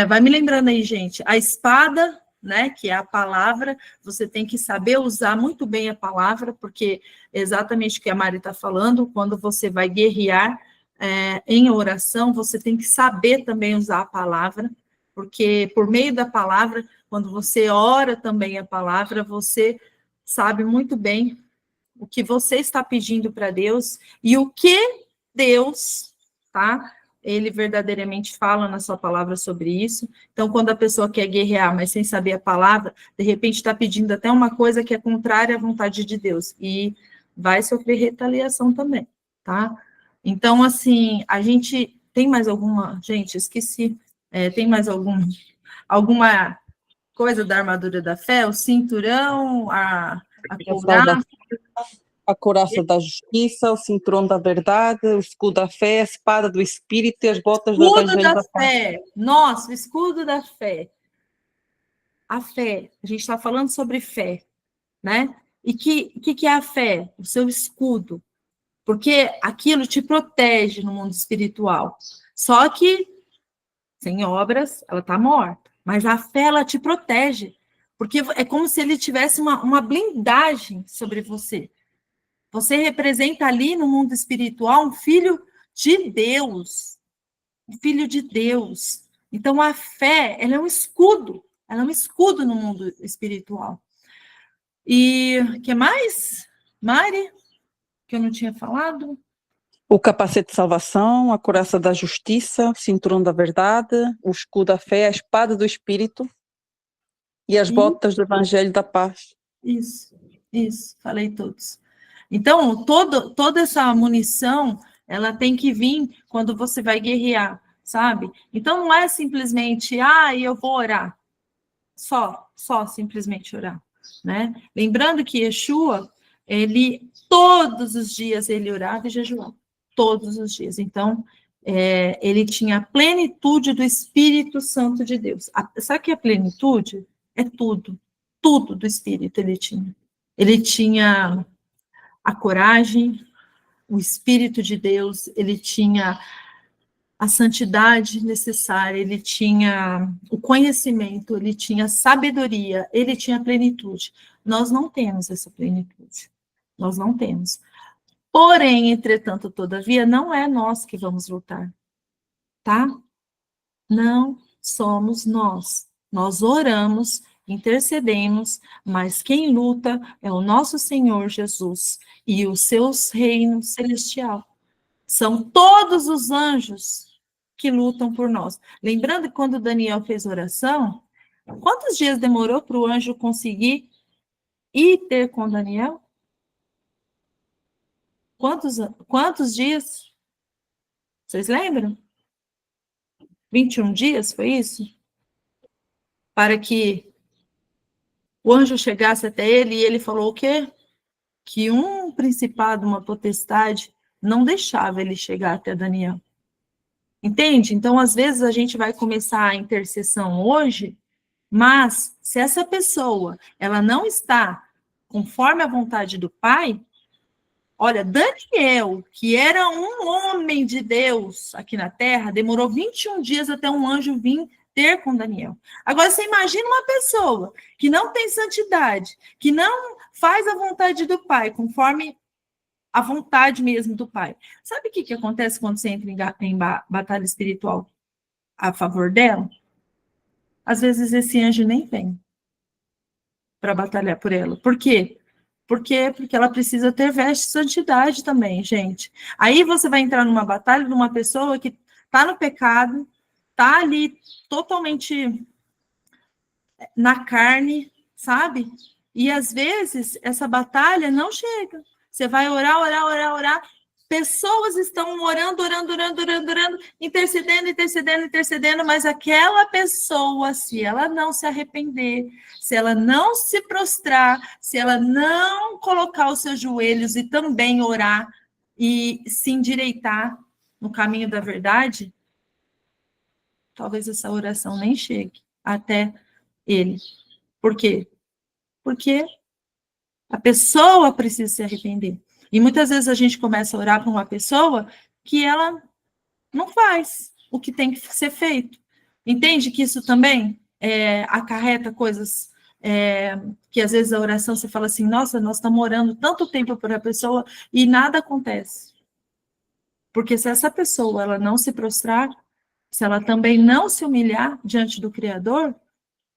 Vai me lembrando aí, gente, a espada né, que é a palavra, você tem que saber usar muito bem a palavra, porque é exatamente o que a Mari está falando, quando você vai guerrear em oração, você tem que saber também usar a palavra, porque por meio da palavra, quando você ora também a palavra, você sabe muito bem o que você está pedindo para Deus e o que Deus, tá? Ele verdadeiramente fala na sua palavra sobre isso. Então, quando a pessoa quer guerrear, mas sem saber a palavra, de repente está pedindo até uma coisa que é contrária à vontade de Deus, e vai sofrer retaliação também, tá? Então, assim, a gente tem mais alguma... Gente, esqueci. Tem mais alguma coisa da armadura da fé? O cinturão, a couraça... A couraça da justiça, o cinturão da verdade, o escudo da fé, a espada do Espírito e as botas do Escudo Evangelho da da paz. fé. Nossa, o escudo da fé. A fé. A gente está falando sobre fé, né? E que é a fé? O seu escudo. Porque aquilo te protege no mundo espiritual. Só que, sem obras, ela está morta. Mas a fé, ela te protege. Porque é como se ele tivesse uma blindagem sobre você. Você representa ali no mundo espiritual um filho de Deus. Um filho de Deus. Então, a fé, ela é um escudo. Ela é um escudo no mundo espiritual. E o que mais, Mari? Que eu não tinha falado? O capacete de salvação, a couraça da justiça, o cinturão da verdade, o escudo da fé, a espada do Espírito e as botas do Evangelho da paz. Isso, falei todos. Então, toda essa munição, ela tem que vir quando você vai guerrear, sabe? Então, não é simplesmente, eu vou orar. Só simplesmente orar, né? Lembrando que Yeshua, todos os dias ele orava e jejuava. Todos os dias. Então, ele tinha a plenitude do Espírito Santo de Deus. Sabe o que é plenitude? É tudo. Tudo do Espírito ele tinha. Ele tinha a coragem, o Espírito de Deus, ele tinha a santidade necessária, ele tinha o conhecimento, ele tinha a sabedoria, ele tinha a plenitude. Nós não temos essa plenitude. Nós não temos. Porém, entretanto, todavia, não é nós que vamos lutar, tá? Não somos nós. Nós oramos, intercedemos, mas quem luta é o nosso Senhor Jesus e o seu reino celestial. São todos os anjos que lutam por nós. Lembrando que quando Daniel fez oração, quantos dias demorou para o anjo conseguir ir ter com Daniel? Quantos dias? Vocês lembram? 21 dias, foi isso? Para que o anjo chegasse até ele e ele falou o quê? Que um principado, uma potestade, não deixava ele chegar até Daniel. Entende? Então, às vezes, a gente vai começar a intercessão hoje, mas se essa pessoa, ela não está conforme a vontade do Pai, olha, Daniel, que era um homem de Deus aqui na Terra, demorou 21 dias até um anjo vir ter com Daniel. Agora, você imagina uma pessoa que não tem santidade, que não faz a vontade do Pai, conforme a vontade mesmo do Pai. Sabe o que acontece quando você entra em batalha espiritual a favor dela? Às vezes esse anjo nem vem para batalhar por ela. Por quê? Porque ela precisa ter veste de santidade também, gente. Aí você vai entrar numa batalha de uma pessoa que está no pecado, está ali totalmente na carne, sabe? E às vezes essa batalha não chega. Você vai orar. Pessoas estão orando, intercedendo, mas aquela pessoa, se ela não se arrepender, se ela não se prostrar, se ela não colocar os seus joelhos e também orar e se endireitar no caminho da verdade, talvez essa oração nem chegue até ele. Por quê? Porque a pessoa precisa se arrepender. E muitas vezes a gente começa a orar para uma pessoa que ela não faz o que tem que ser feito. Entende que isso também acarreta coisas que às vezes a oração você fala assim, nossa, nós estamos orando tanto tempo por a pessoa e nada acontece. Porque se essa pessoa ela não se prostrar, se ela também não se humilhar diante do Criador,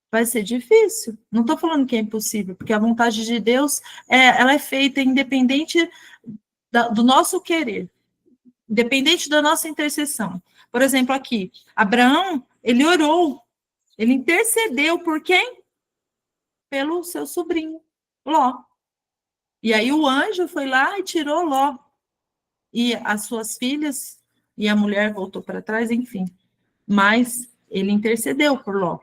vai ser difícil. Não estou falando que é impossível, porque a vontade de Deus ela é feita independente do nosso querer, independente da nossa intercessão. Por exemplo, aqui, Abraão, ele orou, ele intercedeu por quem? Pelo seu sobrinho, Ló. E aí o anjo foi lá e tirou Ló. E as suas filhas, e a mulher voltou para trás, enfim. Mas ele intercedeu por Ló.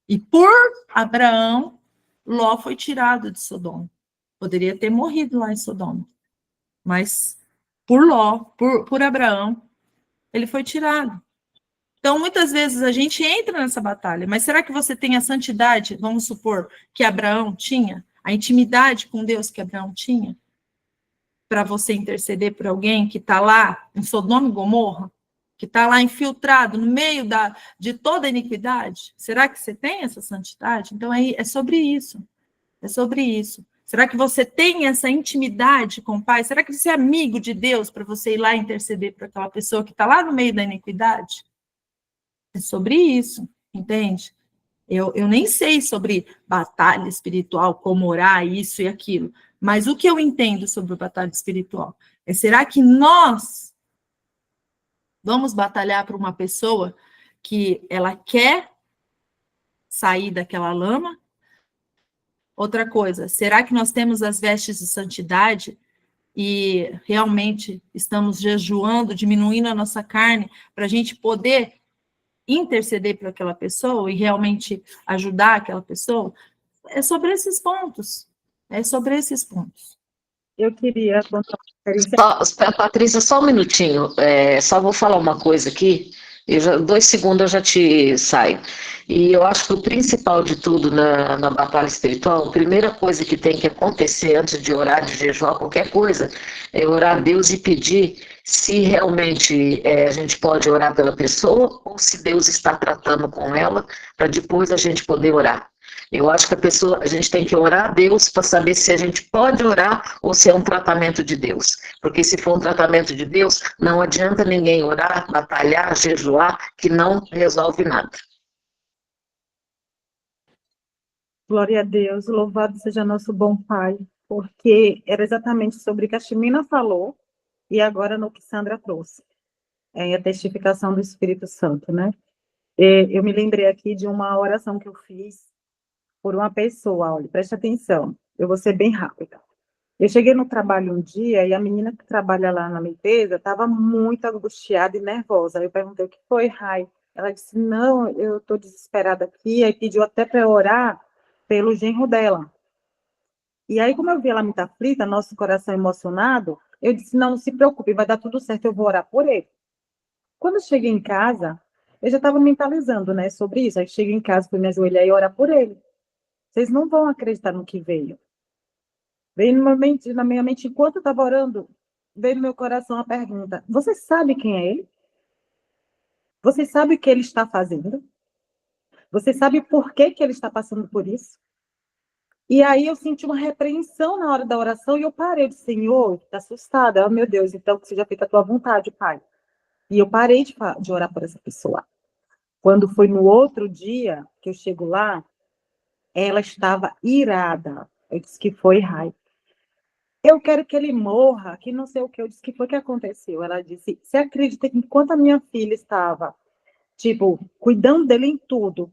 E por Abraão, Ló foi tirado de Sodoma. Poderia ter morrido lá em Sodoma. Mas por Ló, por Abraão, ele foi tirado. Então, muitas vezes a gente entra nessa batalha, mas será que você tem a santidade, vamos supor, que Abraão tinha? A intimidade com Deus que Abraão tinha? Para você interceder por alguém que está lá em Sodoma e Gomorra? Que está lá infiltrado no meio de toda a iniquidade? Será que você tem essa santidade? Então, é sobre isso. É sobre isso. Será que você tem essa intimidade com o Pai? Será que você é amigo de Deus para você ir lá interceder por aquela pessoa que está lá no meio da iniquidade? É sobre isso, entende? Eu nem sei sobre batalha espiritual, como orar, isso e aquilo, mas o que eu entendo sobre batalha espiritual é, será que nós vamos batalhar por uma pessoa que ela quer sair daquela lama? Outra coisa, será que nós temos as vestes de santidade e realmente estamos jejuando, diminuindo a nossa carne, para a gente poder interceder por aquela pessoa e realmente ajudar aquela pessoa? É sobre esses pontos. É sobre esses pontos. Eu queria contar uma experiência. Patrícia, só um minutinho. Só vou falar uma coisa aqui. 2 segundos eu já te saio. E eu acho que o principal de tudo na batalha espiritual, a primeira coisa que tem que acontecer antes de orar, de jejuar, qualquer coisa, é orar a Deus e pedir se realmente a gente pode orar pela pessoa ou se Deus está tratando com ela, para depois a gente poder orar. Eu acho que a gente tem que orar a Deus para saber se a gente pode orar ou se é um tratamento de Deus. Porque se for um tratamento de Deus, não adianta ninguém orar, batalhar, jejuar, que não resolve nada. Glória a Deus, louvado seja nosso bom Pai, porque era exatamente sobre o que a Chimina falou e agora no que Sandra trouxe, a testificação do Espírito Santo, né? Eu me lembrei aqui de uma oração que eu fiz por uma pessoa, olha, preste atenção, eu vou ser bem rápida. Eu cheguei no trabalho um dia e a menina que trabalha lá na limpeza estava muito angustiada e nervosa. Eu perguntei o que foi, Rai. Ela disse, não, eu estou desesperada aqui, aí pediu até para eu orar pelo genro dela. E aí, como eu vi ela muito aflita, nosso coração emocionado, eu disse, não se preocupe, vai dar tudo certo, eu vou orar por ele. Quando eu cheguei em casa, eu já estava mentalizando, né, sobre isso. Aí cheguei em casa, fui me ajoelhar e orar por ele. Vocês não vão acreditar no que veio. Veio na minha mente, enquanto eu estava orando, veio no meu coração a pergunta, você sabe quem é ele? Você sabe o que ele está fazendo? Você sabe por que ele está passando por isso? E aí eu senti uma repreensão na hora da oração e eu parei, eu disse, Senhor, está assustada. Oh, meu Deus, então que seja feita a tua vontade, Pai. E eu parei de orar por essa pessoa. Quando foi no outro dia que eu chego lá, ela estava irada. Eu disse que foi raiva. Eu quero que ele morra, que não sei o que. Eu disse que foi que aconteceu. Ela disse, você acredita que enquanto a minha filha estava, cuidando dele em tudo,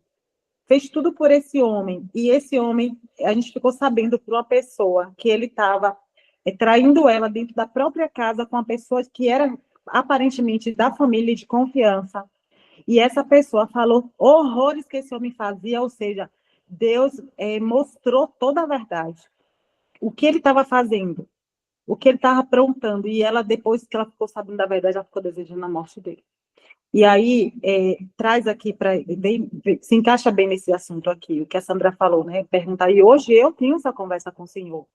fez tudo por esse homem, e esse homem, a gente ficou sabendo por uma pessoa que ele estava traindo ela dentro da própria casa com uma pessoa que era aparentemente da família de confiança, e essa pessoa falou horrores que esse homem fazia, ou seja, Deus mostrou toda a verdade, o que ele estava fazendo, o que ele estava aprontando, e ela, depois que ela ficou sabendo da verdade, ela ficou desejando a morte dele. E aí, traz aqui, se encaixa bem nesse assunto aqui, o que a Sandra falou, né? Perguntar, e hoje eu tenho essa conversa com o Senhor.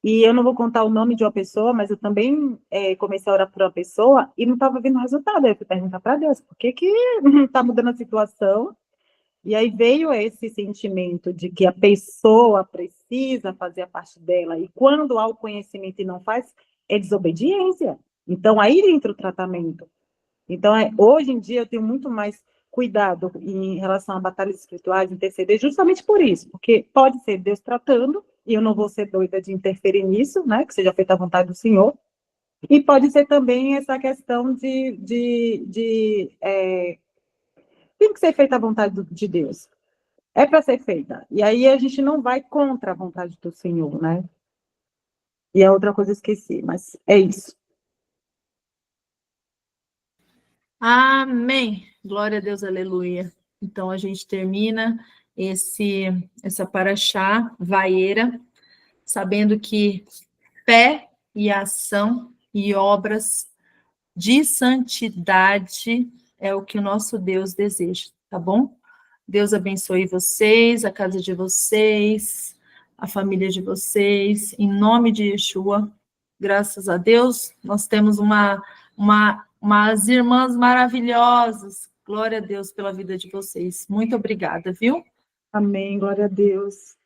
E eu não vou contar o nome de uma pessoa, mas eu também comecei a orar por uma pessoa e não estava vendo resultado. Aí eu fui perguntar para Deus, por que não está mudando a situação? E aí veio esse sentimento de que a pessoa precisa fazer a parte dela, e quando há o conhecimento e não faz, é desobediência. Então, aí entra o tratamento. Então, hoje em dia, eu tenho muito mais cuidado em relação a batalhas espirituais, interceder, justamente por isso, porque pode ser Deus tratando, e eu não vou ser doida de interferir nisso, né, que seja feita a vontade do Senhor, e pode ser também essa questão tem que ser feita a vontade de Deus. É para ser feita. E aí a gente não vai contra a vontade do Senhor, né? E a outra coisa eu esqueci, mas é isso. Amém. Glória a Deus, aleluia. Então a gente termina essa paraxá vaieira, sabendo que fé e ação e obras de santidade é o que o nosso Deus deseja, tá bom? Deus abençoe vocês, a casa de vocês, a família de vocês, em nome de Yeshua. Graças a Deus, nós temos umas irmãs maravilhosas. Glória a Deus pela vida de vocês. Muito obrigada, viu? Amém, glória a Deus.